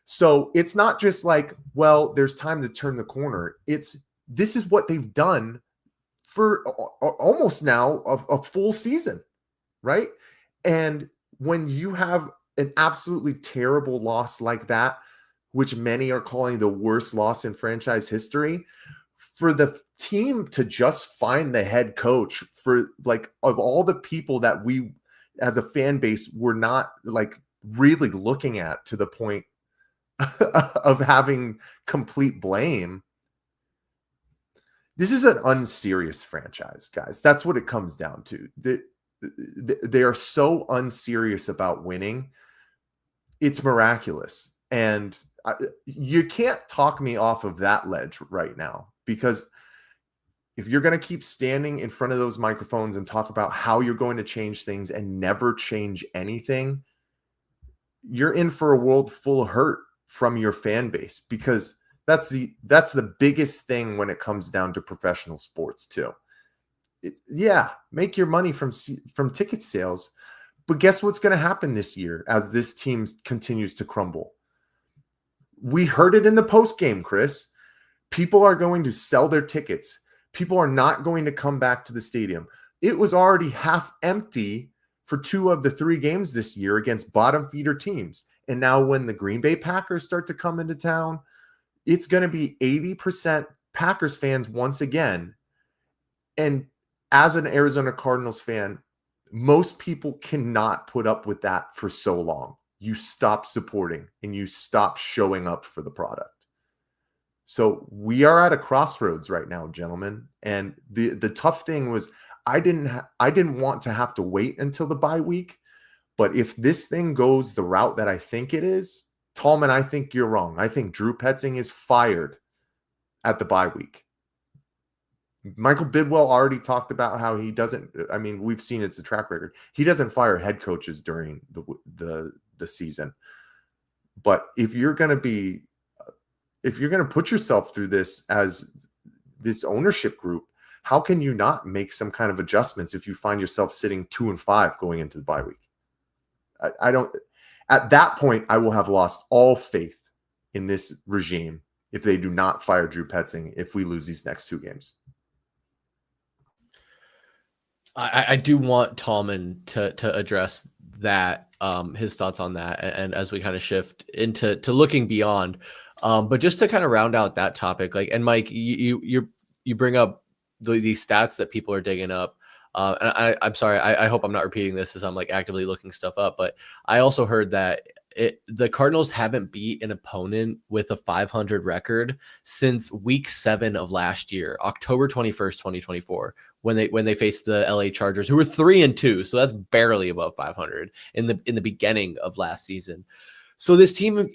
So it's not just like, well, there's time to turn the corner. This is what they've done for almost now a full season, right? And when you have an absolutely terrible loss like that, which many are calling the worst loss in franchise history, for the team to just find the head coach, for like, of all the people that we as a fan base were not like really looking at to the point of having complete blame. This is an unserious franchise, guys. That's what it comes down to. They are so unserious about winning. It's miraculous. And you can't talk me off of that ledge right now, because if you're going to keep standing in front of those microphones and talk about how you're going to change things and never change anything, you're in for a world full of hurt from your fan base, because that's the biggest thing when it comes down to professional sports too. Make your money from ticket sales, but guess what's going to happen this year as this team continues to crumble? We heard it in the post game, Chris. People are going to sell their tickets. People are not going to come back to the stadium. It was already half empty for 2 of the 3 games this year against bottom feeder teams. And now when the Green Bay Packers start to come into town, it's going to be 80% Packers fans once again. And as an Arizona Cardinals fan, most people cannot put up with that for so long. You stop supporting and you stop showing up for the product. So we are at a crossroads right now, gentlemen. And the tough thing was I didn't want to have to wait until the bye week. But if this thing goes the route that I think it is, Tallman, I think you're wrong. I think Drew Petzing is fired at the bye week. Michael Bidwill already talked about how he doesn't. I mean, we've seen it's a track record. He doesn't fire head coaches during the season. But if you're going to put yourself through this as this ownership group, how can you not make some kind of adjustments if you find yourself sitting 2-5 going into the bye week? I don't. At that point, I will have lost all faith in this regime if they do not fire Drew Petzing if we lose these next 2 games. I do want Tallman to address that, his thoughts on that, and as we kind of shift into looking beyond. But just to kind of round out that topic, like, and Mike, you bring up these stats that people are digging up. And I'm sorry, I hope I'm not repeating this as I'm like actively looking stuff up, but I also heard that the Cardinals haven't beat an opponent with a 500 record since week 7 of last year, October 21st, 2024, when they faced the LA Chargers, who were 3-2. So that's barely above 500 in the beginning of last season. So this team,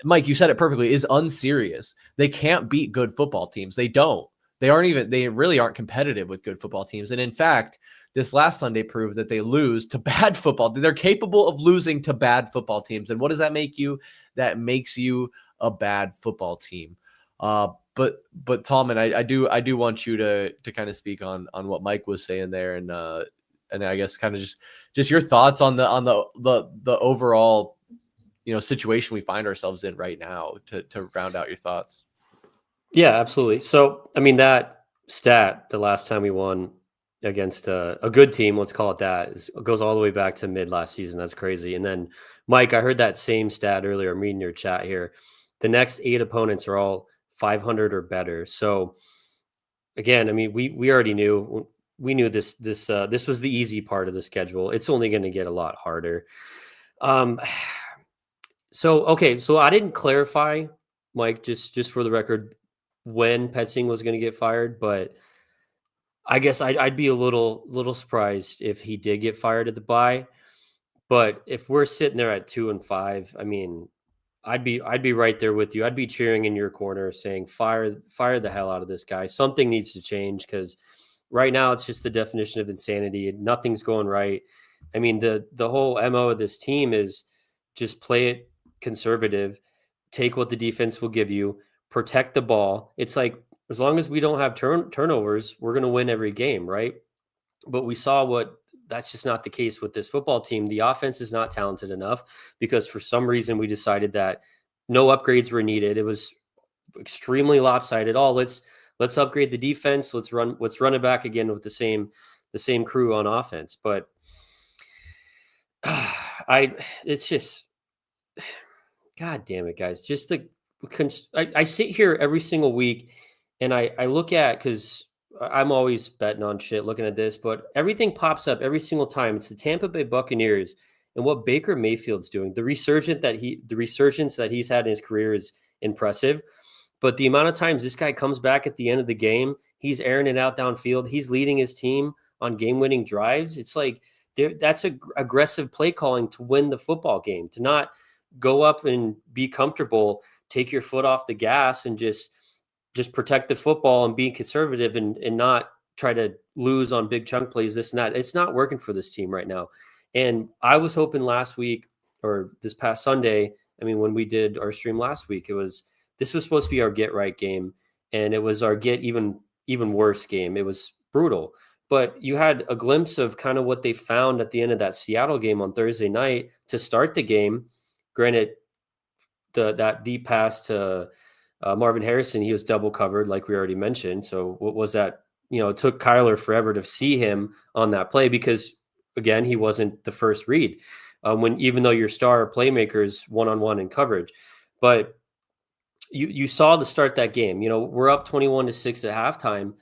Mike, you said it perfectly, is unserious. They can't beat good football teams. They don't. They really aren't competitive with good football teams. And in fact, this last Sunday proved that they lose to bad football. They're capable of losing to bad football teams. And what does that make you? That makes you a bad football team. But Tallman, I do want you to kind of speak on what Mike was saying there, and I guess kind of just your thoughts on the overall, situation we find ourselves in right now, to round out your thoughts. Yeah, absolutely. So, I mean, that stat, the last time we won against a good team, let's call it that, goes all the way back to mid last season. That's crazy. And then, Mike, I heard that same stat earlier. I'm reading your chat here. The next 8 opponents are all 500 or better. So, again, I mean, we already knew. We knew this was the easy part of the schedule. It's only going to get a lot harder. So I didn't clarify, Mike, just for the record, when Petzing was going to get fired, but I guess I'd be a little surprised if he did get fired at the bye. But if we're sitting there at 2-5, I mean, I'd be right there with you. I'd be cheering in your corner saying, fire the hell out of this guy. Something needs to change, because right now it's just the definition of insanity. Nothing's going right. I mean, the whole MO of this team is just play it conservative, take what the defense will give you, protect the ball. It's like, as long as we don't have turnovers, we're going to win every game, right? But we saw that's just not the case with this football team. The offense is not talented enough, because for some reason we decided that no upgrades were needed. It was extremely lopsided. Let's upgrade the defense. Let's run it back again with the same crew on offense. But it's just, God damn it, guys. Just I sit here every single week and I look at, because I'm always betting on shit looking at this, but everything pops up every single time. It's the Tampa Bay Buccaneers and what Baker Mayfield's doing. The resurgence that he's had in his career is impressive. But the amount of times this guy comes back at the end of the game, he's airing it out downfield, he's leading his team on game-winning drives. It's like, that's aggressive play calling to win the football game, to not go up and be comfortable, take your foot off the gas and just protect the football and be conservative and not try to lose on big chunk plays, this and that. It's not working for this team right now. And I was hoping last week, or this past Sunday, I mean, when we did our stream last week, this was supposed to be our get right game. And it was our get even worse game. It was brutal. But you had a glimpse of kind of what they found at the end of that Seattle game on Thursday night to start the game. Granted, that deep pass to Marvin Harrison, he was double covered, like we already mentioned. So what was that? It took Kyler forever to see him on that play, because, again, he wasn't the first read. Even though your star playmaker is one-on-one in coverage. But you saw to start that game, we're up 21-6 at halftime.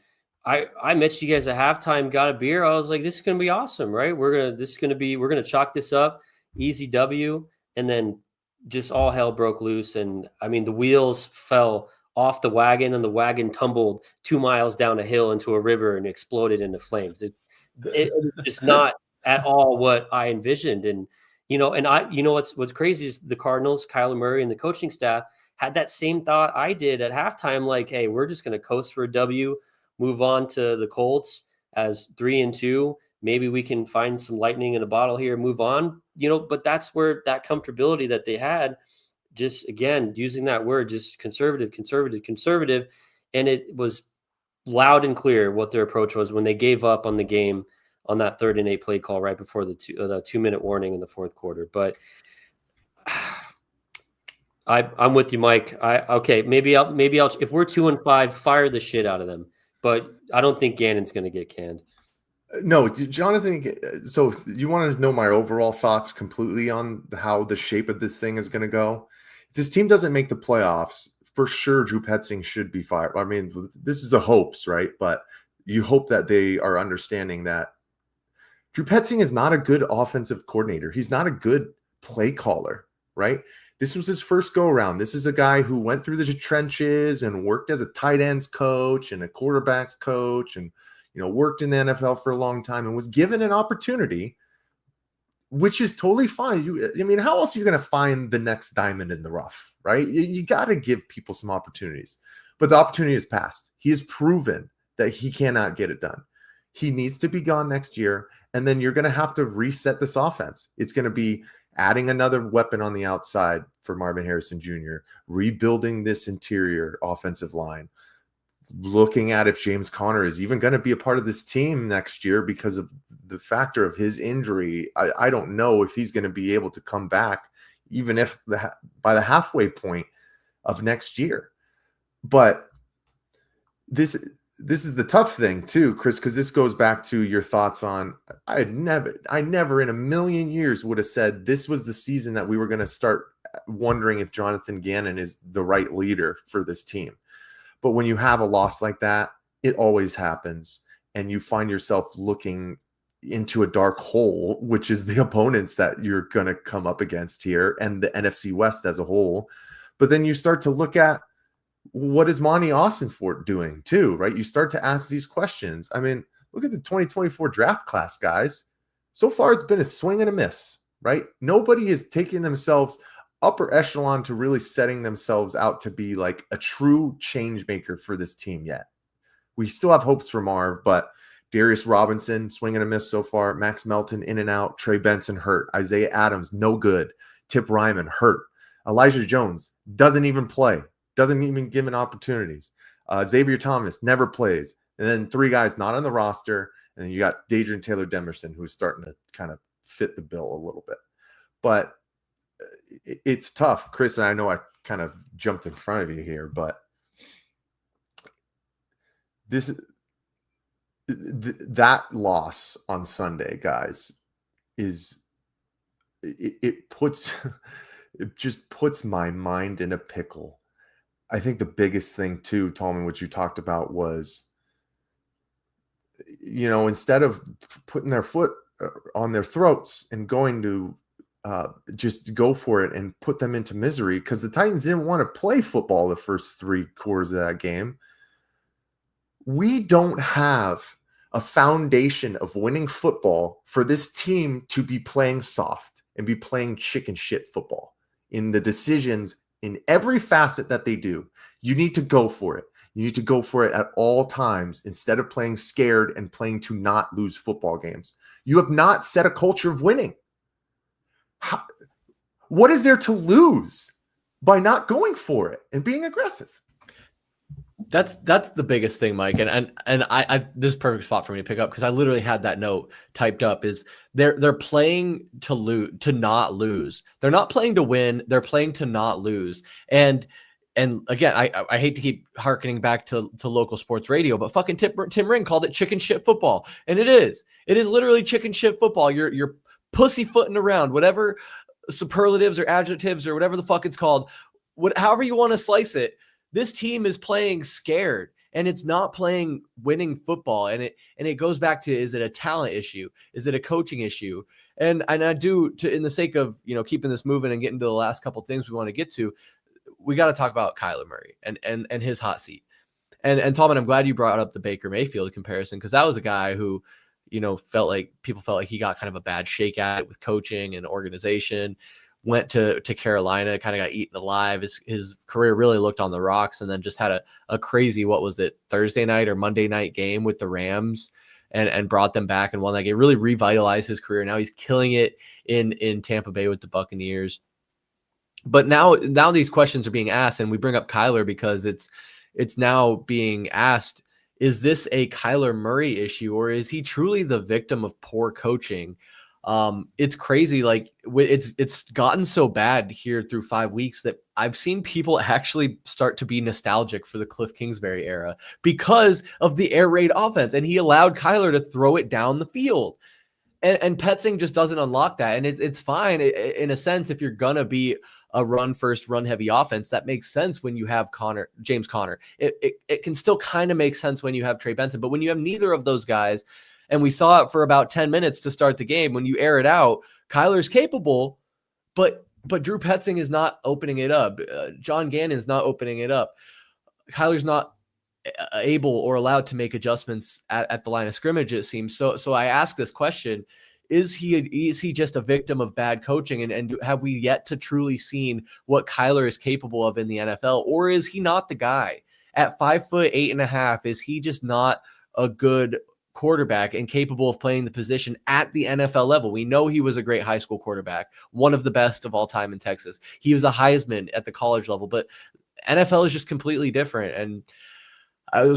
I met you guys at halftime, got a beer. I was like, this is going to be awesome, right? We're going to chalk this up, easy W. And then just all hell broke loose. And I mean, the wheels fell off the wagon and the wagon tumbled 2 miles down a hill into a river and exploded into flames. It was just not at all what I envisioned. And, what's crazy is the Cardinals, Kyler Murray and the coaching staff had that same thought I did at halftime. Like, hey, we're just going to coast for a W, move on to the Colts as 3-2. Maybe we can find some lightning in a bottle here, move on, but that's where that comfortability that they had, just, again, using that word, just conservative. And it was loud and clear what their approach was when they gave up on the game on that 3rd and 8 play call right before the 2-minute warning in the fourth quarter. But I'm with you, Mike. Maybe I'll if we're 2-5, fire the shit out of them. But I don't think Gannon's going to get canned. No, Jonathan. So you want to know my overall thoughts completely on how the shape of this thing is going to go? If this team doesn't make the playoffs, for sure, Drew Petzing should be fired. I mean, this is the hopes, right? But you hope that they are understanding that Drew Petzing is not a good offensive coordinator. He's not a good play caller, right? This was his first go around. This is a guy who went through the trenches and worked as a tight ends coach and a quarterbacks coach and, worked in the NFL for a long time and was given an opportunity, which is totally fine. How else are you going to find the next diamond in the rough, right? You got to give people some opportunities, but the opportunity is passed. He has proven that he cannot get it done. He needs to be gone next year. And then you're going to have to reset this offense. It's going to be adding another weapon on the outside for Marvin Harrison Jr., rebuilding this interior offensive line, looking at if James Conner is even going to be a part of this team next year because of the factor of his injury. I don't know if he's going to be able to come back, even if by the halfway point of next year. But this is the tough thing too, Chris, because this goes back to your thoughts on I never in a million years would have said this was the season that we were going to start wondering if Jonathan Gannon is the right leader for this team. But when you have a loss like that, it always happens. And you find yourself looking into a dark hole, which is the opponents that you're going to come up against here and the NFC West as a whole. But then you start to look at, what is Monti Ossenfort doing too, right? You start to ask these questions. I mean, look at the 2024 draft class, guys. So far, it's been a swing and a miss. right? Nobody is taking themselves upper echelon to really setting themselves out to be like a true change maker for this team yet. We still have hopes for Marv, but Darius Robinson, swing and a miss so far. Max Melton, in and out. Trey Benson, hurt. Isaiah Adams, no good. Tip Ryman, hurt. Elijah Jones, doesn't even play. Doesn't even given opportunities. Xavier Thomas, never plays. And then 3 guys not on the roster. And then you got Dadrian Taylor-Demerson, who's starting to kind of fit the bill a little bit. But it's tough. Chris, and I know I kind of jumped in front of you here, but that loss on Sunday, guys, it just puts my mind in a pickle. I think the biggest thing too, Tallman, what you talked about was, instead of putting their foot on their throats and going to just go for it and put them into misery, because the Titans didn't want to play football the first 3 quarters of that game. We don't have a foundation of winning football for this team to be playing soft and be playing chicken shit football in the decisions in every facet that they do. You need to go for it. You need to go for it at all times instead of playing scared and playing to not lose football games. You have not set a culture of winning. What is there to lose by not going for it and being aggressive? That's the biggest thing, Mike. And I this is a perfect spot for me to pick up, because I literally had that note typed up. Is they're playing to not lose. They're not playing to win. They're playing to not lose. And again, I hate to keep harkening back to local sports radio, but fucking Tim Ring called it chicken shit football. And it is literally chicken shit football. You're pussyfooting around, whatever superlatives or adjectives or whatever the fuck it's called, however you want to slice it. This team is playing scared, and it's not playing winning football. And it goes back to, is it a talent issue? Is it a coaching issue? And I do, in the sake of, keeping this moving and getting to the last couple of things we want to get to, we got to talk about Kyler Murray and his hot seat. And Tallman, I'm glad you brought up the Baker Mayfield comparison, because that was a guy who, people felt like he got kind of a bad shake at it with coaching and organization. Went to Carolina, kind of got eaten alive. His career really looked on the rocks, and then just had a crazy, what was it, Thursday night or Monday night game with the Rams, and brought them back and won that game. Really revitalized his career. Now he's killing it in Tampa Bay with the Buccaneers. But now these questions are being asked, and we bring up Kyler because it's now being asked, is this a Kyler Murray issue, or is he truly the victim of poor coaching? It's crazy. Like, it's gotten so bad here through 5 weeks that I've seen people actually start to be nostalgic for the Cliff Kingsbury era because of the air raid offense. And he allowed Kyler to throw it down the field, and Petzing just doesn't unlock that. And it's fine in a sense. If you're going to be a run first, run heavy offense, that makes sense when you have James Conner. It can still kind of make sense when you have Trey Benson, but when you have neither of those guys, and we saw it for about 10 minutes to start the game, when you air it out, Kyler's capable, but Drew Petzing is not opening it up. John Gannon is not opening it up. Kyler's not able or allowed to make adjustments at the line of scrimmage, it seems. So I ask this question: Is he just a victim of bad coaching? And have we yet to truly seen what Kyler is capable of in the NFL? Or is he not the guy? At 5'8.5", is he just not a good quarterback and capable of playing the position at the NFL level? We know he was a great high school quarterback, one of the best of all time in Texas. He was a Heisman at the college level, but NFL is just completely different. And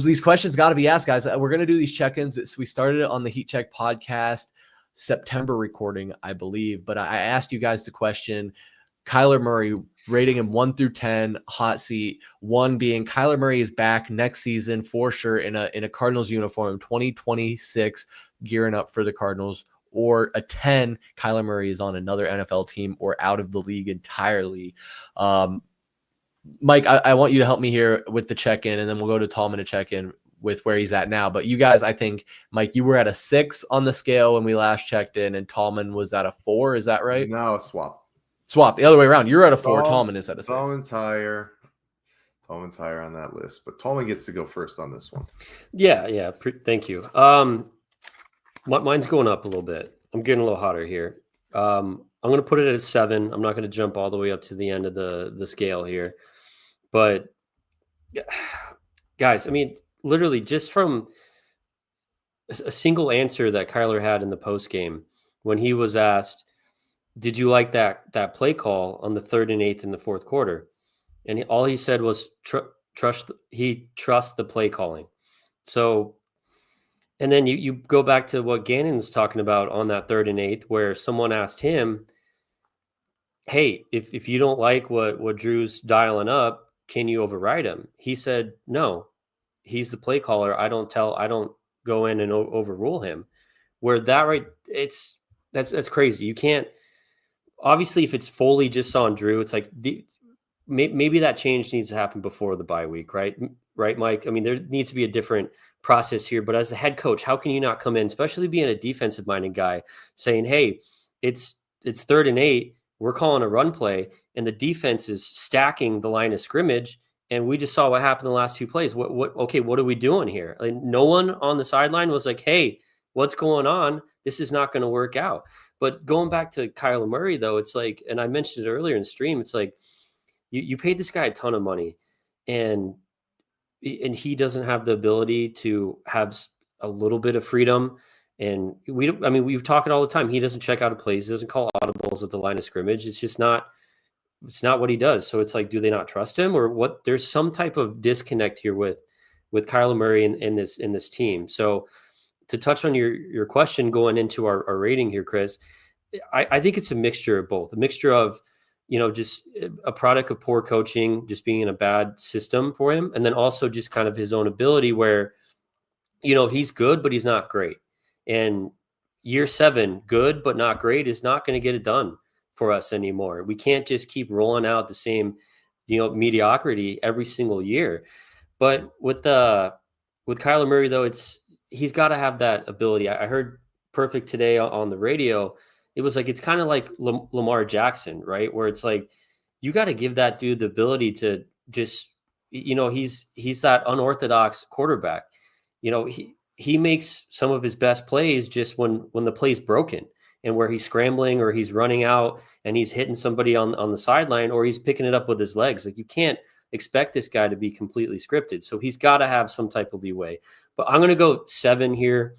these questions got to be asked, guys. We're going to do these check-ins. We started it on the Heat Check podcast September recording, I believe, but I asked you guys the question: Kyler Murray, rating him 1 through 10, hot seat. 1 being Kyler Murray is back next season for sure in a Cardinals uniform, 2026, gearing up for the Cardinals. Or a 10, Kyler Murray is on another NFL team or out of the league entirely. Mike, I want you to help me here with the check-in, and then we'll go to Tallman to check in with where he's at now. But you guys, I think, Mike, you were at a 6 on the scale when we last checked in, and Tallman was at a 4. Is that right? No, swap the other way around. You're at a 4. Tallman is at a 6. Tallman's higher on that list, but Tallman gets to go first on this one. Yeah. Thank you. Mine's going up a little bit. I'm getting a little hotter here. I'm going to put it at a 7. I'm not going to jump all the way up to the end of the scale here. But guys, I mean, literally just from a single answer that Kyler had in the post game when he was asked, did you like that play call on the 3rd and 8th in the fourth quarter? And all he said was trust the play calling. So, and then you go back to what Gannon was talking about on that 3rd and 8th, where someone asked him, hey, if you don't like what Drew's dialing up, can you override him? He said, no, he's the play caller. I don't go in and overrule him. Where that right, that's crazy. You can't, obviously, if it's fully just on Drew, it's like maybe that change needs to happen before the bye week, right? Right, Mike? I mean, there needs to be a different process here. But as the head coach, how can you not come in, especially being a defensive minded guy, saying, hey, it's 3rd and 8. We're calling a run play, and the defense is stacking the line of scrimmage. And we just saw what happened in the last 2 plays. Okay, what are we doing here? Like, no one on the sideline was like, hey, what's going on? This is not going to work out. But going back to Kyler Murray, though, it's like, and I mentioned it earlier in stream, it's like you paid this guy a ton of money, and he doesn't have the ability to have a little bit of freedom. And we've talked all the time. He doesn't check out of plays. He doesn't call audibles at the line of scrimmage. It's not what he does. So it's like, do they not trust him, or what? There's some type of disconnect here with Kyler Murray in this team. So to touch on your question going into our rating here, Chris, I think it's a mixture of both. A mixture of, just a product of poor coaching, just being in a bad system for him, and then also just kind of his own ability where, he's good, but he's not great. And year 7, good but not great, is not going to get it done for us anymore. We can't just keep rolling out the same, mediocrity every single year. But with Kyler Murray, though, he's got to have that ability. I heard Perfect today on the radio. It was like, it's kind of like Lamar Jackson, right? Where it's like, you got to give that dude the ability to just, he's that unorthodox quarterback. He makes some of his best plays just when the play's broken, and where he's scrambling or he's running out and he's hitting somebody on the sideline, or he's picking it up with his legs. Like, you can't expect this guy to be completely scripted. So he's got to have some type of leeway. But I'm going to go 7 here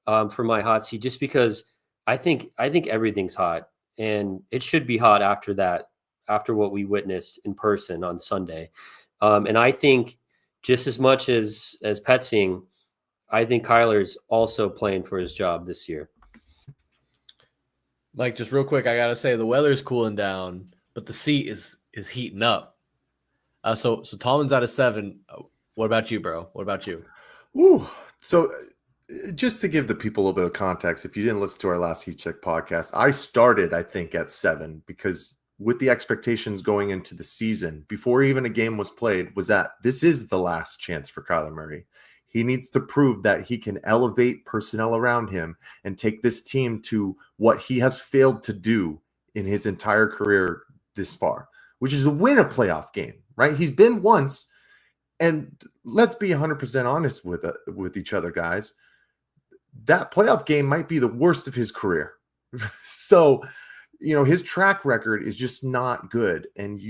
for my hot seat, just because I think everything's hot, and it should be hot after what we witnessed in person on Sunday. And I think just as much as Petsing, I think Kyler's also playing for his job this year. Mike, just real quick, I gotta say the weather's cooling down, but the seat is heating up. So Tallman's out of 7. What about you, bro? What about you? Ooh, so just to give the people a little bit of context, if you didn't listen to our last Heat Check podcast, I started, I think, at 7, because with the expectations going into the season, before even a game was played, was that this is the last chance for Kyler Murray. He needs to prove that he can elevate personnel around him and take this team to what he has failed to do in his entire career this far, which is win a playoff game, right? He's been once, and let's be 100% honest with each other, guys. That playoff game might be the worst of his career. So, his track record is just not good, and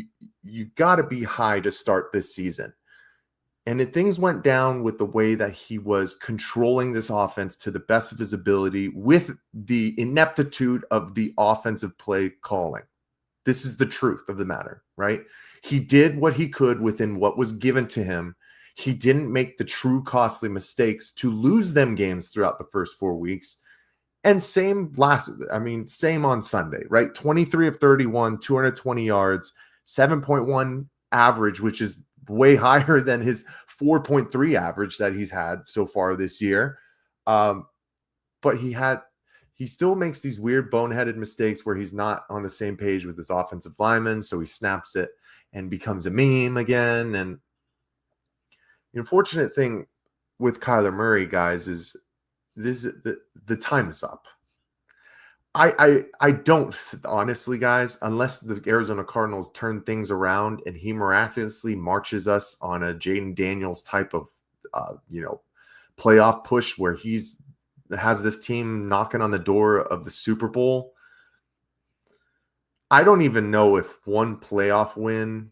you got to be high to start this season. And things went down with the way that he was controlling this offense to the best of his ability with the ineptitude of the offensive play calling. This is the truth of the matter, right? He did what he could within what was given to him. He didn't make the true costly mistakes to lose them games throughout the first 4 weeks. And same on Sunday, right? 23 of 31, 220 yards, 7.1 average, which is way higher than his 4.3 average that he's had so far this year. But he still makes these weird boneheaded mistakes where he's not on the same page with his offensive lineman. So he snaps it and becomes a meme again. And the unfortunate thing with Kyler Murray, guys, is the time is up. I don't, honestly, guys, unless the Arizona Cardinals turn things around and he miraculously marches us on a Jaden Daniels type of, playoff push where has this team knocking on the door of the Super Bowl. I don't even know if one playoff win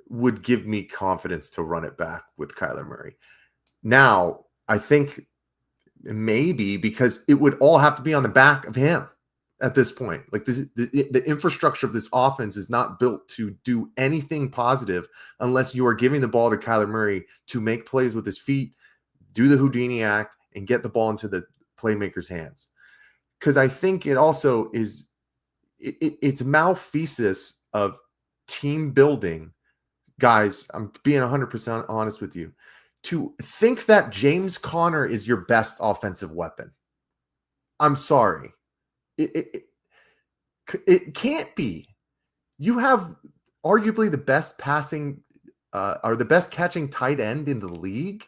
would give me confidence to run it back with Kyler Murray. Now, I think maybe because it would all have to be on the back of him at this point. Like the infrastructure of this offense is not built to do anything positive unless you are giving the ball to Kyler Murray to make plays with his feet, do the Houdini act, and get the ball into the playmaker's hands. Because I think it also is it's malfeasance of team building. Guys, I'm being 100% honest with you. To think that James Conner is your best offensive weapon. I'm sorry. It can't be. You have arguably the best passing or the best catching tight end in the league,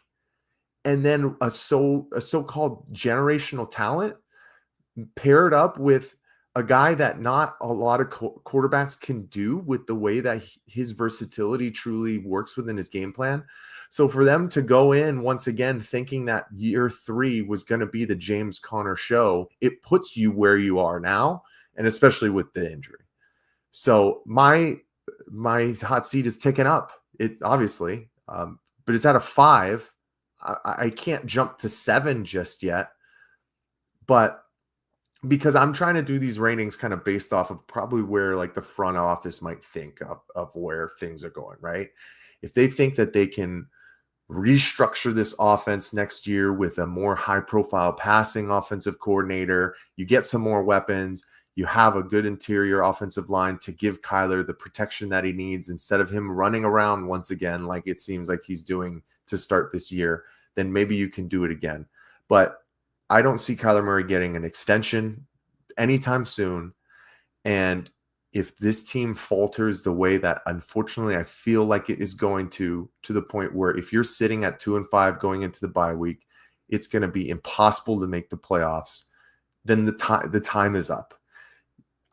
and then a so-called generational talent paired up with a guy that not a lot of quarterbacks can do with the way that his versatility truly works within his game plan. So for them to go in once again thinking that year 3 was going to be the James Conner show, it puts you where you are now, and especially with the injury. So my hot seat is ticking up. It's obviously, but it's at a 5. I can't jump to 7 just yet, but because I'm trying to do these ratings kind of based off of probably where like the front office might think of where things are going, right? If they think that they can restructure this offense next year with a more high profile passing offensive coordinator, you get some more weapons, you have a good interior offensive line to give Kyler the protection that he needs instead of him running around once again like it seems like he's doing to start this year, then maybe you can do it again. But I don't see Kyler Murray getting an extension anytime soon. And if this team falters the way that unfortunately I feel like it is going to the point where if you're sitting at 2-5 going into the bye week, it's going to be impossible to make the playoffs, then the time is up.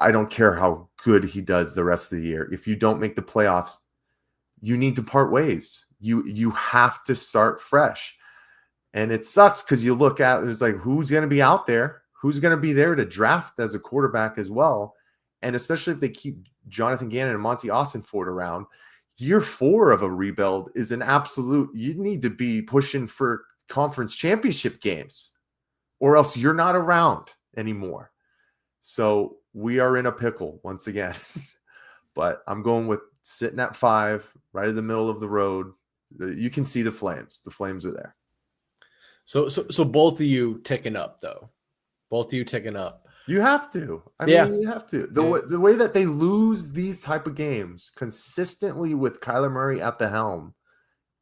I don't care how good he does the rest of the year. If you don't make the playoffs, you need to part ways. You have to start fresh. And it sucks because you look at it's like, who's going to be out there? Who's going to be there to draft as a quarterback as well? And especially if they keep Jonathan Gannon and Monti Ossenfort around, year 4 of a rebuild is an absolute, you need to be pushing for conference championship games or else you're not around anymore. So we are in a pickle once again. But I'm going with sitting at 5, right in the middle of the road. You can see the flames. The flames are there. So both of you ticking up, though. Both of you ticking up. You have to. I mean, you have to. The way that they lose these type of games consistently with Kyler Murray at the helm,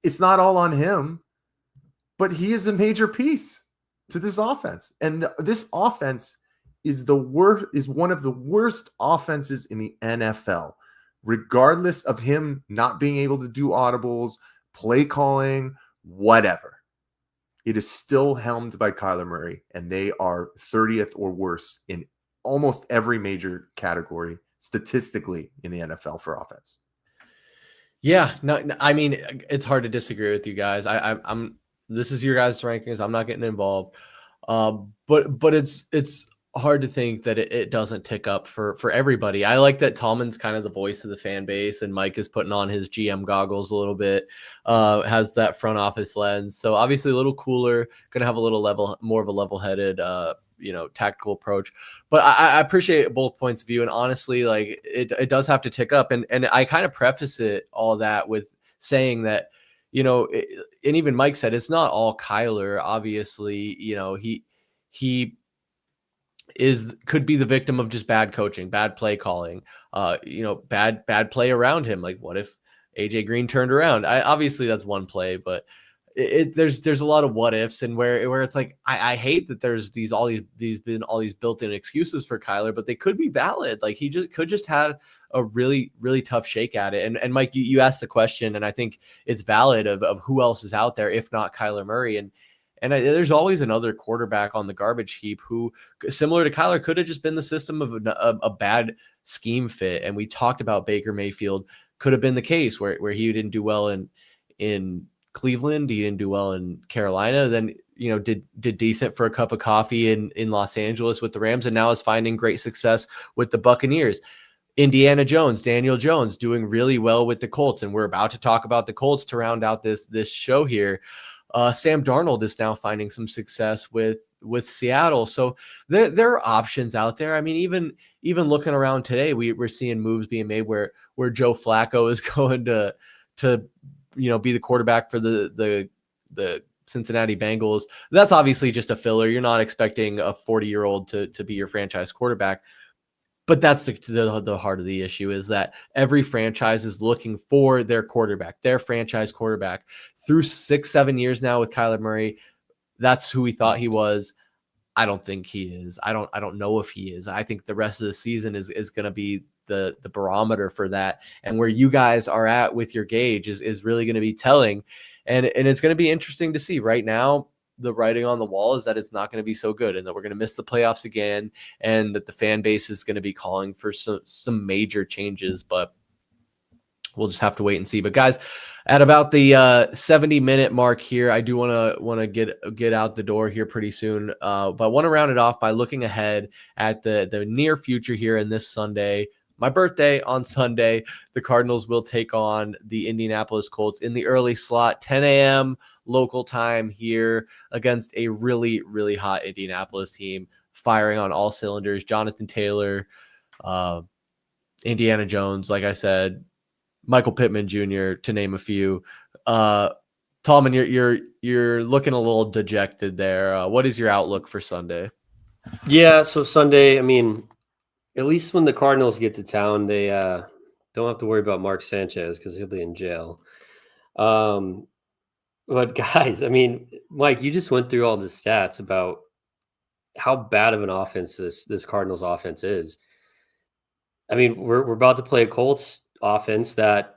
it's not all on him, but he is a major piece to this offense. And this offense is one of the worst offenses in the NFL, regardless of him not being able to do audibles, play calling, whatever. It is still helmed by Kyler Murray, and they are 30th or worse in almost every major category statistically in the NFL for offense. Yeah, no, I mean, it's hard to disagree with you guys. I'm this is your guys' rankings. I'm not getting involved, but it's hard to think that it doesn't tick up for everybody. I like that Tallman's kind of the voice of the fan base, and Mike is putting on his GM goggles a little bit, has that front office lens. So obviously a little cooler, going to have a little more of a level-headed, tactical approach. But I appreciate both points of view. And honestly, like it does have to tick up. And I kind of preface all that with saying that, and even Mike said, it's not all Kyler. Obviously, he could be the victim of just bad coaching, bad play calling, bad play around him. Like what if AJ Green turned around? Obviously that's one play, but there's a lot of what ifs, and where it's like, I hate that there's all these built-in excuses for Kyler, but they could be valid. Like he could just have a really, really tough shake at it. And Mike, you asked the question, and I think it's valid of who else is out there, if not Kyler Murray. And there's always another quarterback on the garbage heap who, similar to Kyler, could have just been the system of a bad scheme fit. And we talked about Baker Mayfield could have been the case where he didn't do well in Cleveland, he didn't do well in Carolina. Then did decent for a cup of coffee in Los Angeles with the Rams, and now is finding great success with the Buccaneers. Daniel Jones doing really well with the Colts, and we're about to talk about the Colts to round out this show here. Sam Darnold is now finding some success with Seattle. So there are options out there. I mean, even looking around today, we're seeing moves being made where Joe Flacco is going to be the quarterback for the Cincinnati Bengals. That's obviously just a filler. You're not expecting a 40-year-old to be your franchise quarterback. But that's the heart of the issue, is that every franchise is looking for their quarterback, their franchise quarterback. Through 6-7 years now with Kyler Murray, that's who we thought he was. I don't think he is. I don't know if he is. I think the rest of the season is going to be the barometer for that. And where you guys are at with your gauge is really going to be telling. And it's going to be interesting to see. Right now, the writing on the wall is that it's not going to be so good, and that we're going to miss the playoffs again, and that the fan base is going to be calling for some major changes, but we'll just have to wait and see. But guys, at about the 70-minute mark here, I do want to get out the door here pretty soon. But I want to round it off by looking ahead at the near future here. In this Sunday, my birthday on Sunday, the Cardinals will take on the Indianapolis Colts in the early slot, 10 a.m. local time here, against a really, really hot Indianapolis team firing on all cylinders. Jonathan Taylor, Indiana Jones, like I said, Michael Pittman Jr., to name a few. Tallman, you're looking a little dejected there. What is your outlook for Sunday? Yeah, so Sunday, I mean, at least when the Cardinals get to town, they don't have to worry about Mark Sanchez because he'll be in jail. But guys, I mean, Mike, you just went through all the stats about how bad of an offense this Cardinals offense is. I mean, we're about to play a Colts offense that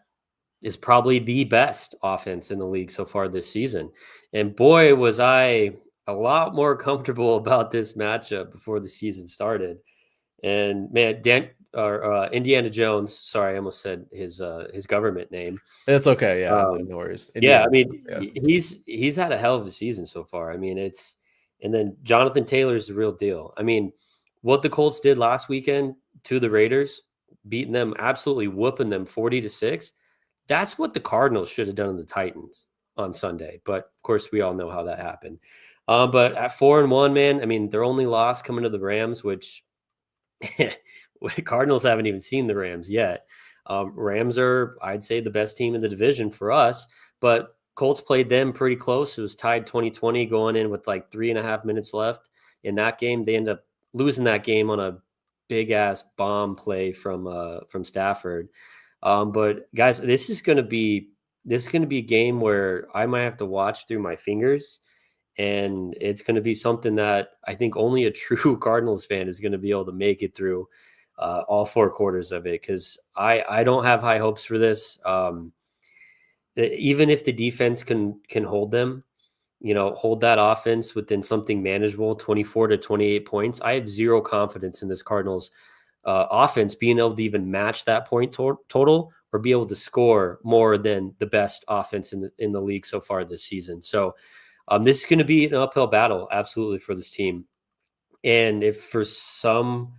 is probably the best offense in the league so far this season. And boy, was I a lot more comfortable about this matchup before the season started. And man, Indiana Jones. Sorry, I almost said his government name. It's okay. Yeah, no worries. Indiana, I mean, he's had a hell of a season so far. I mean, and then Jonathan Taylor's the real deal. I mean, what the Colts did last weekend to the Raiders, beating them, absolutely whooping them 40-6. That's what the Cardinals should have done to the Titans on Sunday. But of course, we all know how that happened. But at 4-1, man, I mean, their only loss coming to the Rams, which Cardinals haven't even seen the Rams yet. Rams are, I'd say, the best team in the division for us, but Colts played them pretty close. It was tied 20-20 going in with like 3.5 minutes left in that game. They end up losing that game on a big ass bomb play from Stafford. But guys, this is going to be a game where I might have to watch through my fingers. And it's going to be something that I think only a true Cardinals fan is going to be able to make it through all 4 quarters of it, because I don't have high hopes for this. Even if the defense can hold them, hold that offense within something manageable, 24 to 28 points, I have zero confidence in this Cardinals offense being able to even match that point total or be able to score more than the best offense in the league so far this season. So this is going to be an uphill battle, absolutely, for this team. And if for some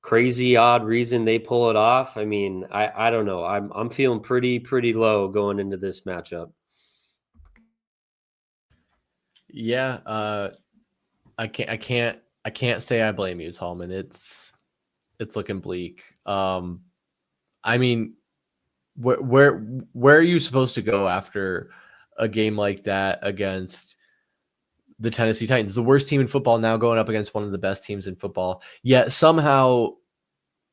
crazy odd reason they pull it off, I mean, I don't know. I'm feeling pretty low going into this matchup. Yeah, I can't say I blame you, Tallman. It's looking bleak. I mean, where are you supposed to go after a game like that against the Tennessee Titans, the worst team in football, now going up against one of the best teams in football? Yet somehow,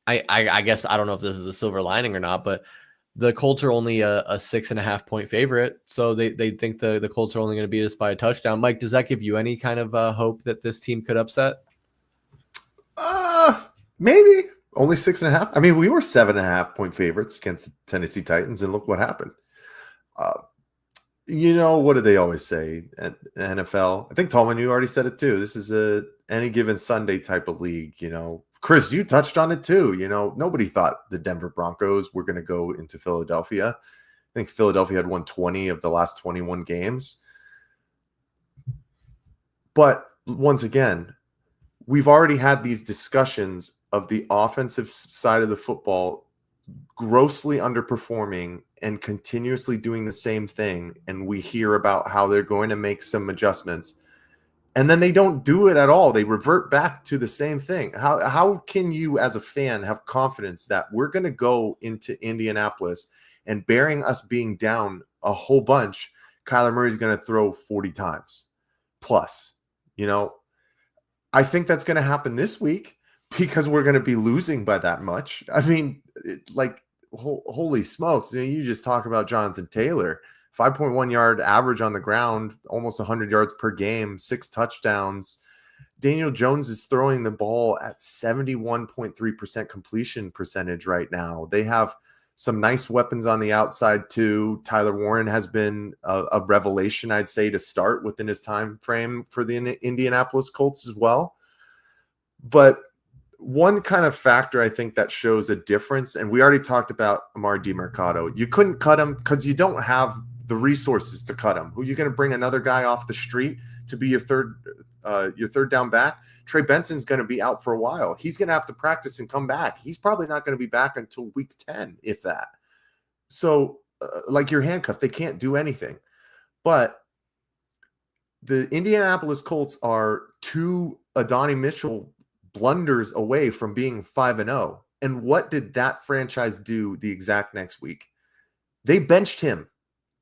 I guess, I don't know if this is a silver lining or not, but the Colts are only a 6.5 point favorite. So they think the Colts are only going to beat us by a touchdown. Mike, does that give you any kind of hope that this team could upset? Maybe only 6.5. I mean, we were 7.5 point favorites against the Tennessee Titans, and look what happened. What do they always say at the NFL? I think, Tallman, you already said it too. This is a any given Sunday type of league. Chris, you touched on it too. Nobody thought the Denver Broncos were going to go into Philadelphia. I think Philadelphia had won 20 of the last 21 games. But once again, we've already had these discussions of the offensive side of the football grossly underperforming and continuously doing the same thing. And we hear about how they're going to make some adjustments. And then they don't do it at all. They revert back to the same thing. How can you as a fan have confidence that we're going to go into Indianapolis and bearing us being down a whole bunch, Kyler Murray's going to throw 40 times plus? You know, I think that's going to happen this week because we're going to be losing by that much. I mean, holy smokes. You just talk about Jonathan Taylor, 5.1 yard average on the ground, almost 100 yards per game, 6 touchdowns. Daniel Jones is throwing the ball at 71.3% completion percentage right now. They have some nice weapons on the outside too. Tyler Warren has been a revelation, I'd say, to start within his time frame for the Indianapolis Colts as well. But one kind of factor I think that shows a difference, and we already talked about Amari DiMercato. You couldn't cut him because you don't have the resources to cut him. Who are you going to bring another guy off the street to be your third down back? Trey Benson's going to be out for a while. He's going to have to practice and come back. He's probably not going to be back until week 10, if that. So, like you're handcuffed. They can't do anything. But the Indianapolis Colts are 2 Adonai Mitchell blunders away from being 5-0. And what did that franchise do the exact next week? They benched him.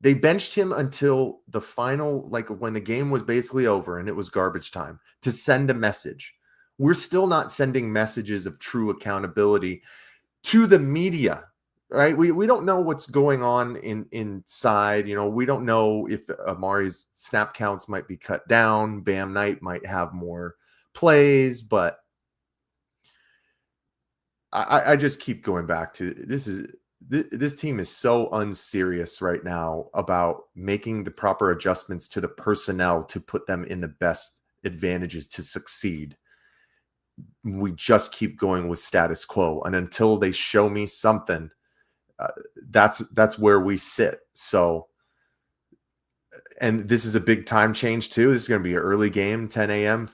They benched him until the final, like when the game was basically over and it was garbage time, to send a message. We're still not sending messages of true accountability to the media, right? We don't know what's going on inside. You know, we don't know if Amari's snap counts might be cut down. Bam Knight might have more plays, but I just keep going back to this team is so unserious right now about making the proper adjustments to the personnel to put them in the best advantages to succeed. We just keep going with status quo, and until they show me something, that's where we sit. So, and this is a big time change too. This is going to be an early game, 10 a.m.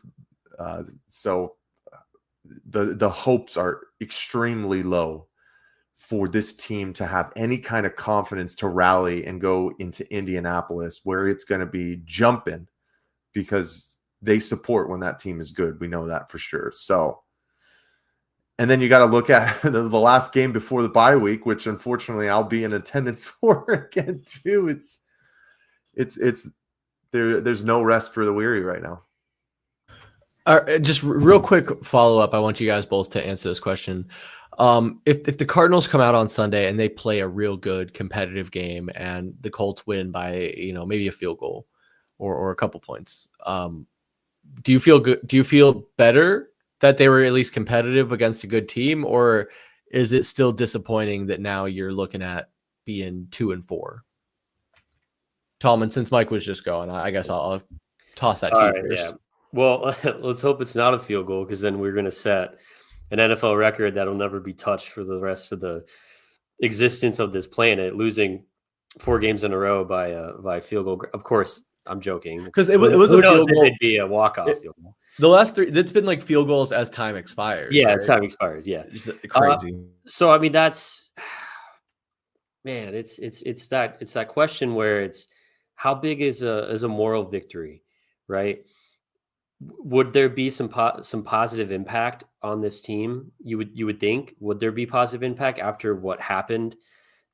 So the hopes are extremely low for this team to have any kind of confidence to rally and go into Indianapolis where it's going to be jumping, because they support when that team is good. We know that for sure. So, and then you got to look at the last game before the bye week, which unfortunately I'll be in attendance for again too. There's no rest for the weary right now. Just real quick follow-up. I want you guys both to answer this question. If the Cardinals come out on Sunday and they play a real good competitive game and the Colts win by, maybe a field goal or a couple points, do you feel good? Do you feel better that they were at least competitive against a good team, or is it still disappointing that now you're looking at being 2-4? Tallman, since Mike was just going, I guess I'll toss that to you first. Yeah. Well, let's hope it's not a field goal, because then we're going to set an NFL record that'll never be touched for the rest of the existence of this planet, losing 4 games in a row by field goal. Of course, I'm joking, because it was a field goal. It'd be a walk-off field goal. The last 3, it's been like field goals as time expires. Yeah, right? As time expires. Yeah, Just crazy. So I mean, that's, man, it's that question where it's how big is a moral victory, right? Would there be some positive impact on this team? You would think. Would there be positive impact after what happened,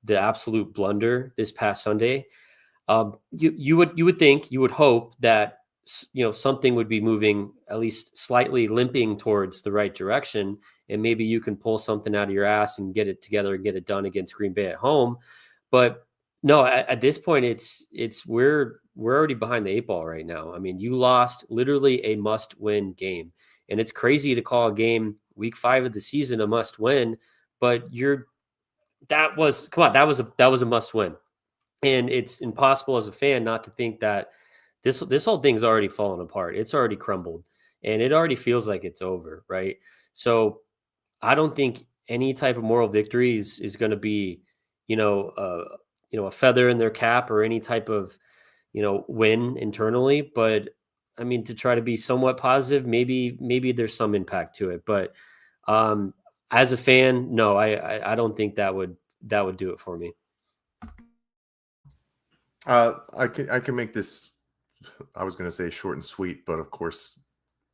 the absolute blunder this past Sunday? You would think, you would hope that something would be moving, at least slightly limping towards the right direction, and maybe you can pull something out of your ass and get it together and get it done against Green Bay at home. But no, at this point, we're already behind the 8 ball right now. I mean, you lost literally a must-win game, and it's crazy to call a game week 5 of the season a must-win, but that was a must-win, and it's impossible as a fan not to think that this whole thing's already fallen apart. It's already crumbled, and it already feels like it's over, right? So I don't think any type of moral victory is going to be, a feather in their cap or any type of, win internally. But I mean, to try to be somewhat positive, maybe there's some impact to it. But as a fan, no, I don't think that would do it for me. I can make this, I was going to say short and sweet, but of course,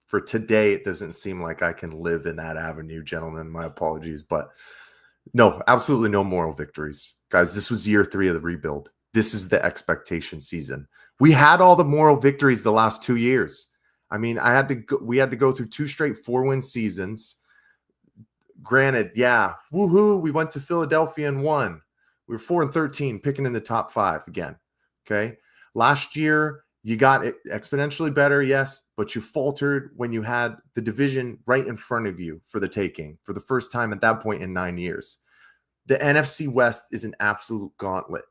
for today, it doesn't seem like I can live in that avenue, gentlemen. My apologies, but no, absolutely no moral victories. Guys, this was year 3 of the rebuild. This is the expectation season. We had all the moral victories the last 2 years. I mean, we had to go through 2 straight 4-win seasons. Granted, yeah, woohoo, we went to Philadelphia and won. We were 4-13, picking in the top 5 again. Okay. Last year, you got it exponentially better, yes, but you faltered when you had the division right in front of you for the taking for the first time at that point in 9 years. The NFC West is an absolute gauntlet.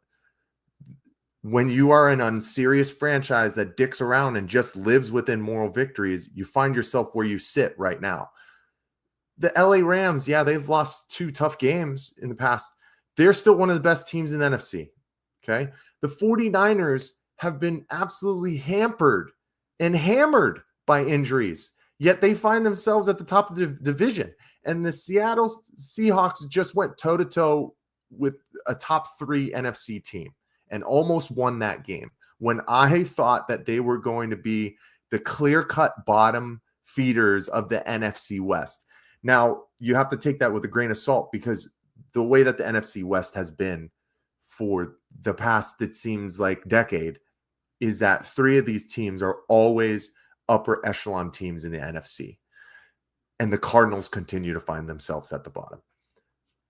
When you are an unserious franchise that dicks around and just lives within moral victories, you find yourself where you sit right now. The LA Rams, yeah, they've lost 2 tough games in the past. They're still one of the best teams in the NFC. Okay. The 49ers have been absolutely hampered and hammered by injuries, yet they find themselves at the top of the division. And the Seattle Seahawks just went toe-to-toe with a top 3 NFC team and almost won that game when I thought that they were going to be the clear-cut bottom feeders of the NFC West. Now, you have to take that with a grain of salt because the way that the NFC West has been for the past, it seems like, decade, is that 3 of these teams are always upper echelon teams in the NFC. And the Cardinals continue to find themselves at the bottom.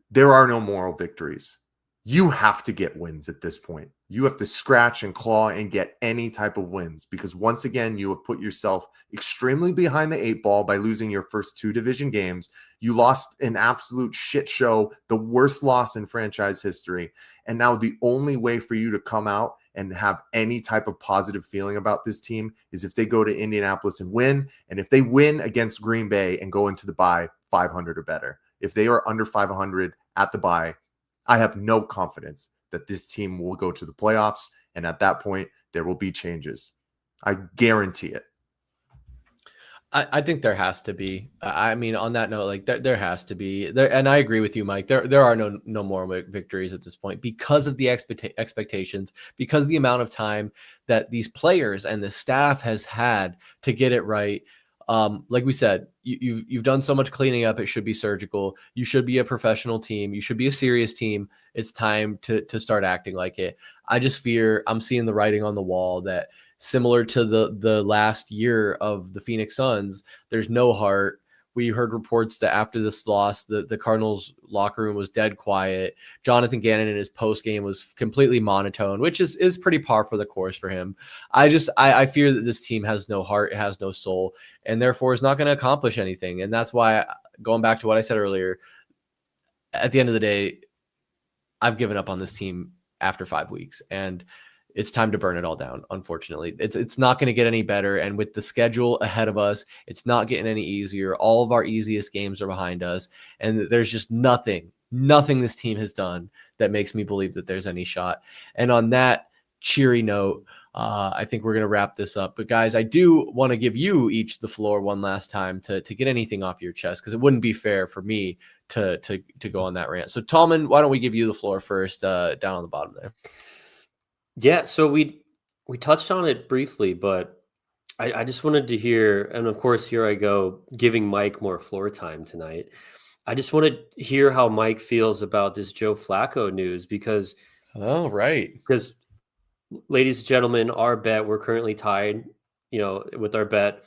There are no moral victories. You have to get wins at this point. You have to scratch and claw and get any type of wins because once again, you have put yourself extremely behind the 8 ball by losing your first 2 division games. You lost an absolute shit show, the worst loss in franchise history. And now the only way for you to come out and have any type of positive feeling about this team is if they go to Indianapolis and win. And if they win against Green Bay and go into the bye 500 or better. If they are under 500 at the bye, I have no confidence that this team will go to the playoffs. And at that point, there will be changes. I guarantee it. I think there has to be. I mean, on that note, like there has to be there, and I agree with you, Mike. There are no more victories at this point because of the expectations, because of the amount of time that these players and the staff has had to get it right. Like we said, you've done so much cleaning up. It should be surgical. You should be a professional team. You should be a serious team. It's time to start acting like it. I just fear I'm seeing the writing on the wall that similar to the last year of the Phoenix Suns, there's no heart. We heard reports that after this loss, the Cardinals locker room was dead quiet. Jonathan Gannon in his post game was completely monotone, which is pretty par for the course for him. I fear that this team has no heart, it has no soul, and therefore is not going to accomplish anything. And that's why, going back to what I said earlier, at the end of the day, I've given up on this team after 5 weeks, and it's time to burn it all down. Unfortunately, it's not going to get any better. And with the schedule ahead of us, it's not getting any easier. All of our easiest games are behind us. And there's just nothing this team has done that makes me believe that there's any shot. And on that cheery note, I think we're going to wrap this up. But guys, I do want to give you each the floor one last time to get anything off your chest, because it wouldn't be fair for me to go on that rant. So Tallman, why don't we give you the floor first, down on the bottom there? Yeah, so we touched on it briefly, but I just wanted to hear, and of course, here I go giving Mike more floor time tonight. I just want to hear how Mike feels about this Joe Flacco news because, because, ladies and gentlemen, our bet, we're currently tied, with our bet,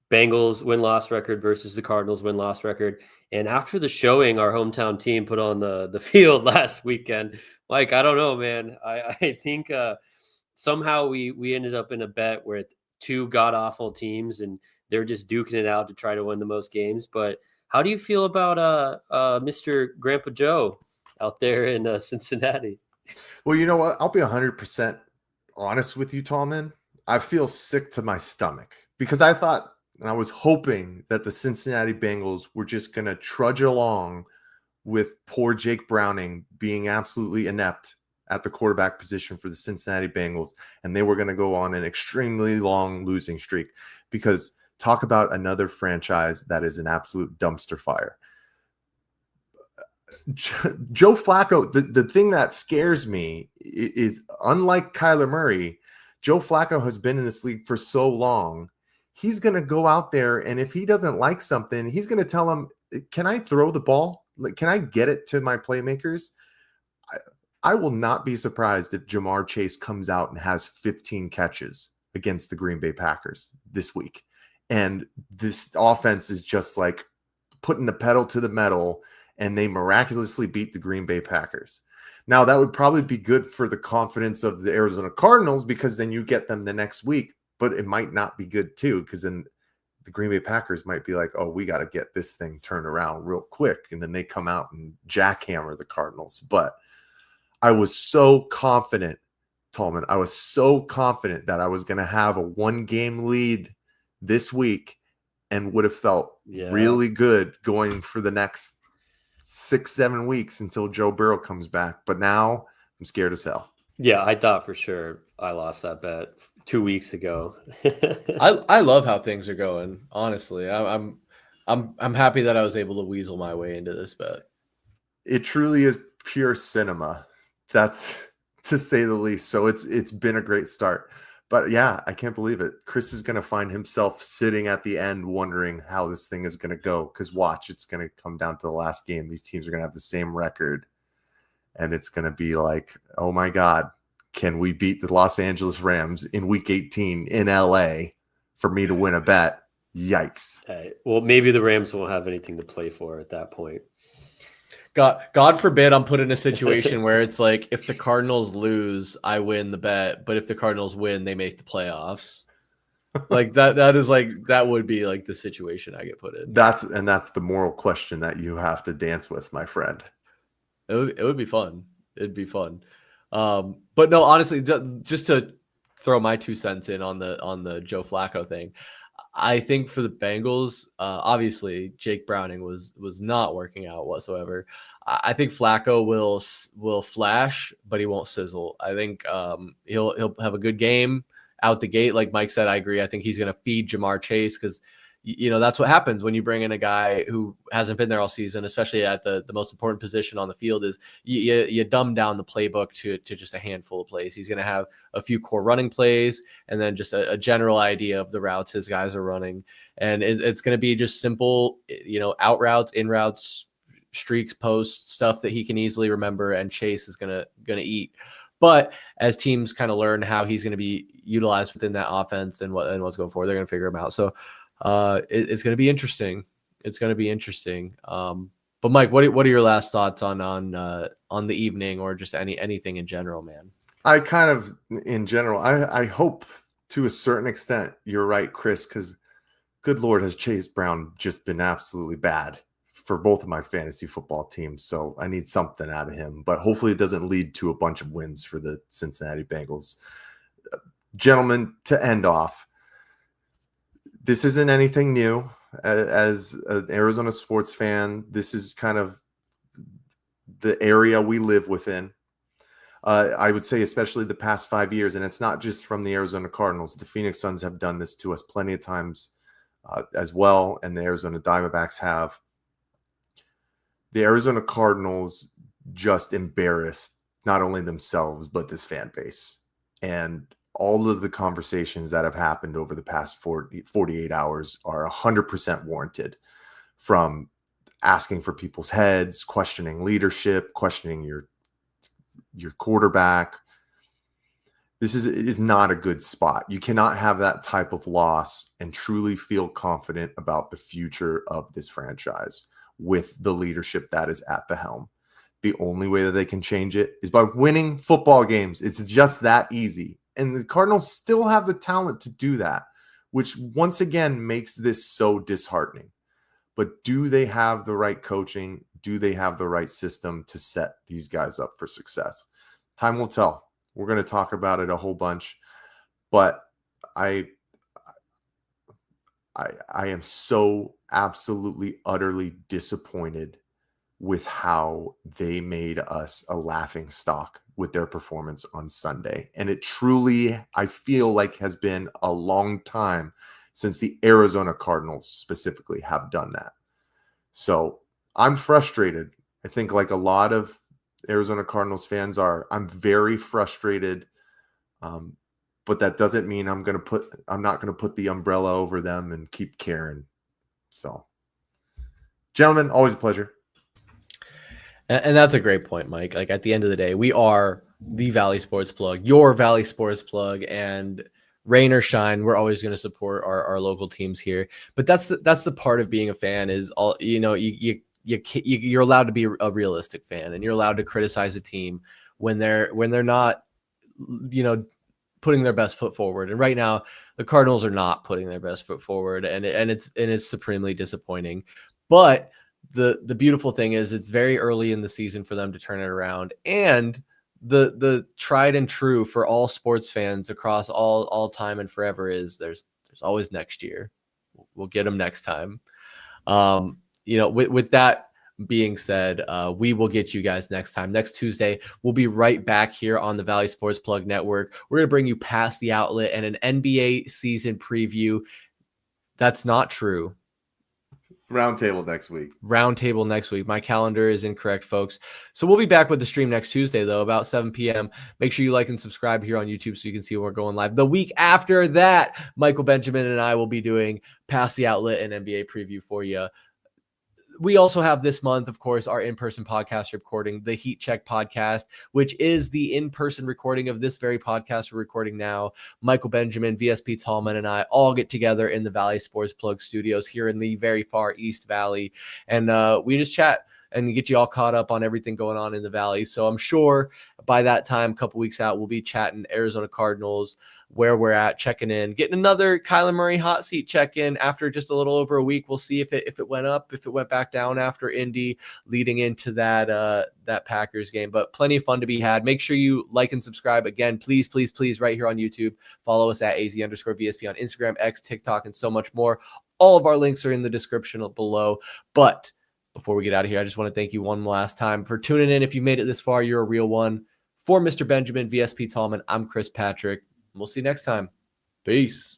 Bengals win-loss record versus the Cardinals win-loss record. And after the showing our hometown team put on the field last weekend, Mike, I don't know, man. I think somehow we ended up in a bet with 2 god-awful teams, and they're just duking it out to try to win the most games. But how do you feel about Mr. Grandpa Joe out there in Cincinnati? Well, you know what? I'll be 100% honest with you, Tallman. I feel sick to my stomach because I thought and I was hoping that the Cincinnati Bengals were just going to trudge along with poor Jake Browning being absolutely inept at the quarterback position for the Cincinnati Bengals, and they were going to go on an extremely long losing streak. Because talk about another franchise that is an absolute dumpster fire. Joe Flacco, the thing that scares me is, unlike Kyler Murray, Joe Flacco has been in this league for so long. He's going to go out there, and if he doesn't like something, he's going to tell him, can I throw the ball? Like, can I get it to my playmakers? I will not be surprised if Jamar Chase comes out and has 15 catches against the Green Bay Packers this week. And this offense is just like putting the pedal to the metal, and they miraculously beat the Green Bay Packers. Now, that would probably be good for the confidence of the Arizona Cardinals, because then you get them the next week, but it might not be good too, because then the Green Bay Packers might be like, oh, we got to get this thing turned around real quick. And then they come out and jackhammer the Cardinals. But I was so confident, Tallman, I was so confident that I was going to have a 1-game lead this week, and would have felt really good going for the next 6-7 weeks until Joe Burrow comes back. But now I'm scared as hell. Yeah, I thought for sure I lost that bet 2 weeks ago. I love how things are going. Honestly, I'm happy that I was able to weasel my way into this bet. It truly is pure cinema. That's to say the least. So it's been a great start. But yeah, I can't believe it. Chris is going to find himself sitting at the end wondering how this thing is going to go. Because watch, it's going to come down to the last game. These teams are going to have the same record. And it's going to be like, oh my God, can we beat the Los Angeles Rams in week 18 in LA for me to win a bet? Yikes. Hey, well, maybe the Rams won't have anything to play for at that point. God forbid I'm put in a situation where it's like, if the Cardinals lose, I win the bet, but if the Cardinals win, they make the playoffs. Like that would be like the situation I get put in. That's the moral question that you have to dance with, my friend. It would be fun. It'd be fun. But no, honestly, just to throw my 2 cents in on the Joe Flacco thing, I think for the Bengals, obviously Jake Browning was not working out whatsoever. I think Flacco will flash, but he won't sizzle. I think he'll have a good game out the gate. Like Mike said, I agree. I think he's going to feed Jamar Chase, because that's what happens when you bring in a guy who hasn't been there all season, especially at the most important position on the field. Is you dumb down the playbook to just a handful of plays. He's going to have a few core running plays, and then just a general idea of the routes his guys are running. And it's going to be just simple, out routes, in routes, streaks, posts, stuff that he can easily remember, and Chase is going to eat. But as teams kind of learn how he's going to be utilized within that offense and what's going forward, they're going to figure him out. So it's going to be interesting. It's going to be interesting. But Mike, what are your last thoughts on the evening, or just anything in general, man? I kind of, in general, I hope to a certain extent you're right, Chris, because good Lord, has Chase Brown just been absolutely bad for both of my fantasy football teams. So I need something out of him, but hopefully it doesn't lead to a bunch of wins for the Cincinnati Bengals. Gentlemen, to end off, this isn't anything new. As an Arizona sports fan, this is kind of the area we live within. I would say especially the past 5 years, and it's not just from the Arizona Cardinals. The Phoenix Suns have done this to us plenty of times as well, and the Arizona Diamondbacks have. The Arizona Cardinals just embarrassed not only themselves, but this fan base. And all of the conversations that have happened over the past 48 hours are 100% warranted, from asking for people's heads, questioning leadership, questioning your quarterback. This is not a good spot. You cannot have that type of loss and truly feel confident about the future of this franchise with the leadership that is at the helm. The only way that they can change it is by winning football games. It's just that easy. And the Cardinals still have the talent to do that, which once again makes this so disheartening. But do they have the right coaching? Do they have the right system to set these guys up for success? Time will tell. We're going to talk about it a whole bunch. But I am so absolutely, utterly disappointed with how they made us a laughing stock with their performance on Sunday. And it truly, I feel like, has been a long time since the Arizona Cardinals specifically have done that. So I'm frustrated. I think like a lot of Arizona Cardinals fans are. I'm very frustrated. But that doesn't mean I'm not going to put the umbrella over them and keep caring. So, gentlemen, always a pleasure. And that's a great point, Mike. Like at the end of the day, we are the Valley Sports Plug, your Valley Sports Plug, and rain or shine, we're always going to support our local teams here. But that's the part of being a fan is all, you're allowed to be a realistic fan, and you're allowed to criticize a team when they're not, putting their best foot forward. And right now, the Cardinals are not putting their best foot forward, and it's supremely disappointing. But the beautiful thing is it's very early in the season for them to turn it around. And the tried and true for all sports fans across all time and forever is there's always next year. We'll get them next time. With that being said, we will get you guys next time. Next Tuesday, we'll be right back here on the Valley Sports Plug Network. We're going to bring you Past the Outlet and an NBA season preview. That's not true. Roundtable next week. Roundtable next week. My calendar is incorrect, folks. So we'll be back with the stream next Tuesday, though, about 7 p.m. Make sure you like and subscribe here on YouTube so you can see when we're going live. The week after that, Michael Benjamin and I will be doing Past the Outlet and NBA preview for you. We also have this month, of course, our in-person podcast recording, the Heat Check podcast, which is the in-person recording of this very podcast we're recording now. Michael Benjamin, VSP Tallman, and I all get together in the Valley Sports Plug studios here in the very far East Valley. And we just chat and get you all caught up on everything going on in the Valley. So I'm sure by that time, a couple weeks out, we'll be chatting Arizona Cardinals, where we're at, checking in, getting another Kyler Murray hot seat check-in after just a little over a week. We'll see if it went up, if it went back down after Indy, leading into that Packers game. But plenty of fun to be had. Make sure you like and subscribe. Again, please, please, please, right here on YouTube. Follow us at AZ_VSP on Instagram, X, TikTok, and so much more. All of our links are in the description below. But before we get out of here, I just want to thank you one last time for tuning in. If you made it this far, you're a real one. For Mr. Benjamin, VSP Tallman, I'm Chris Patrick. We'll see you next time. Peace.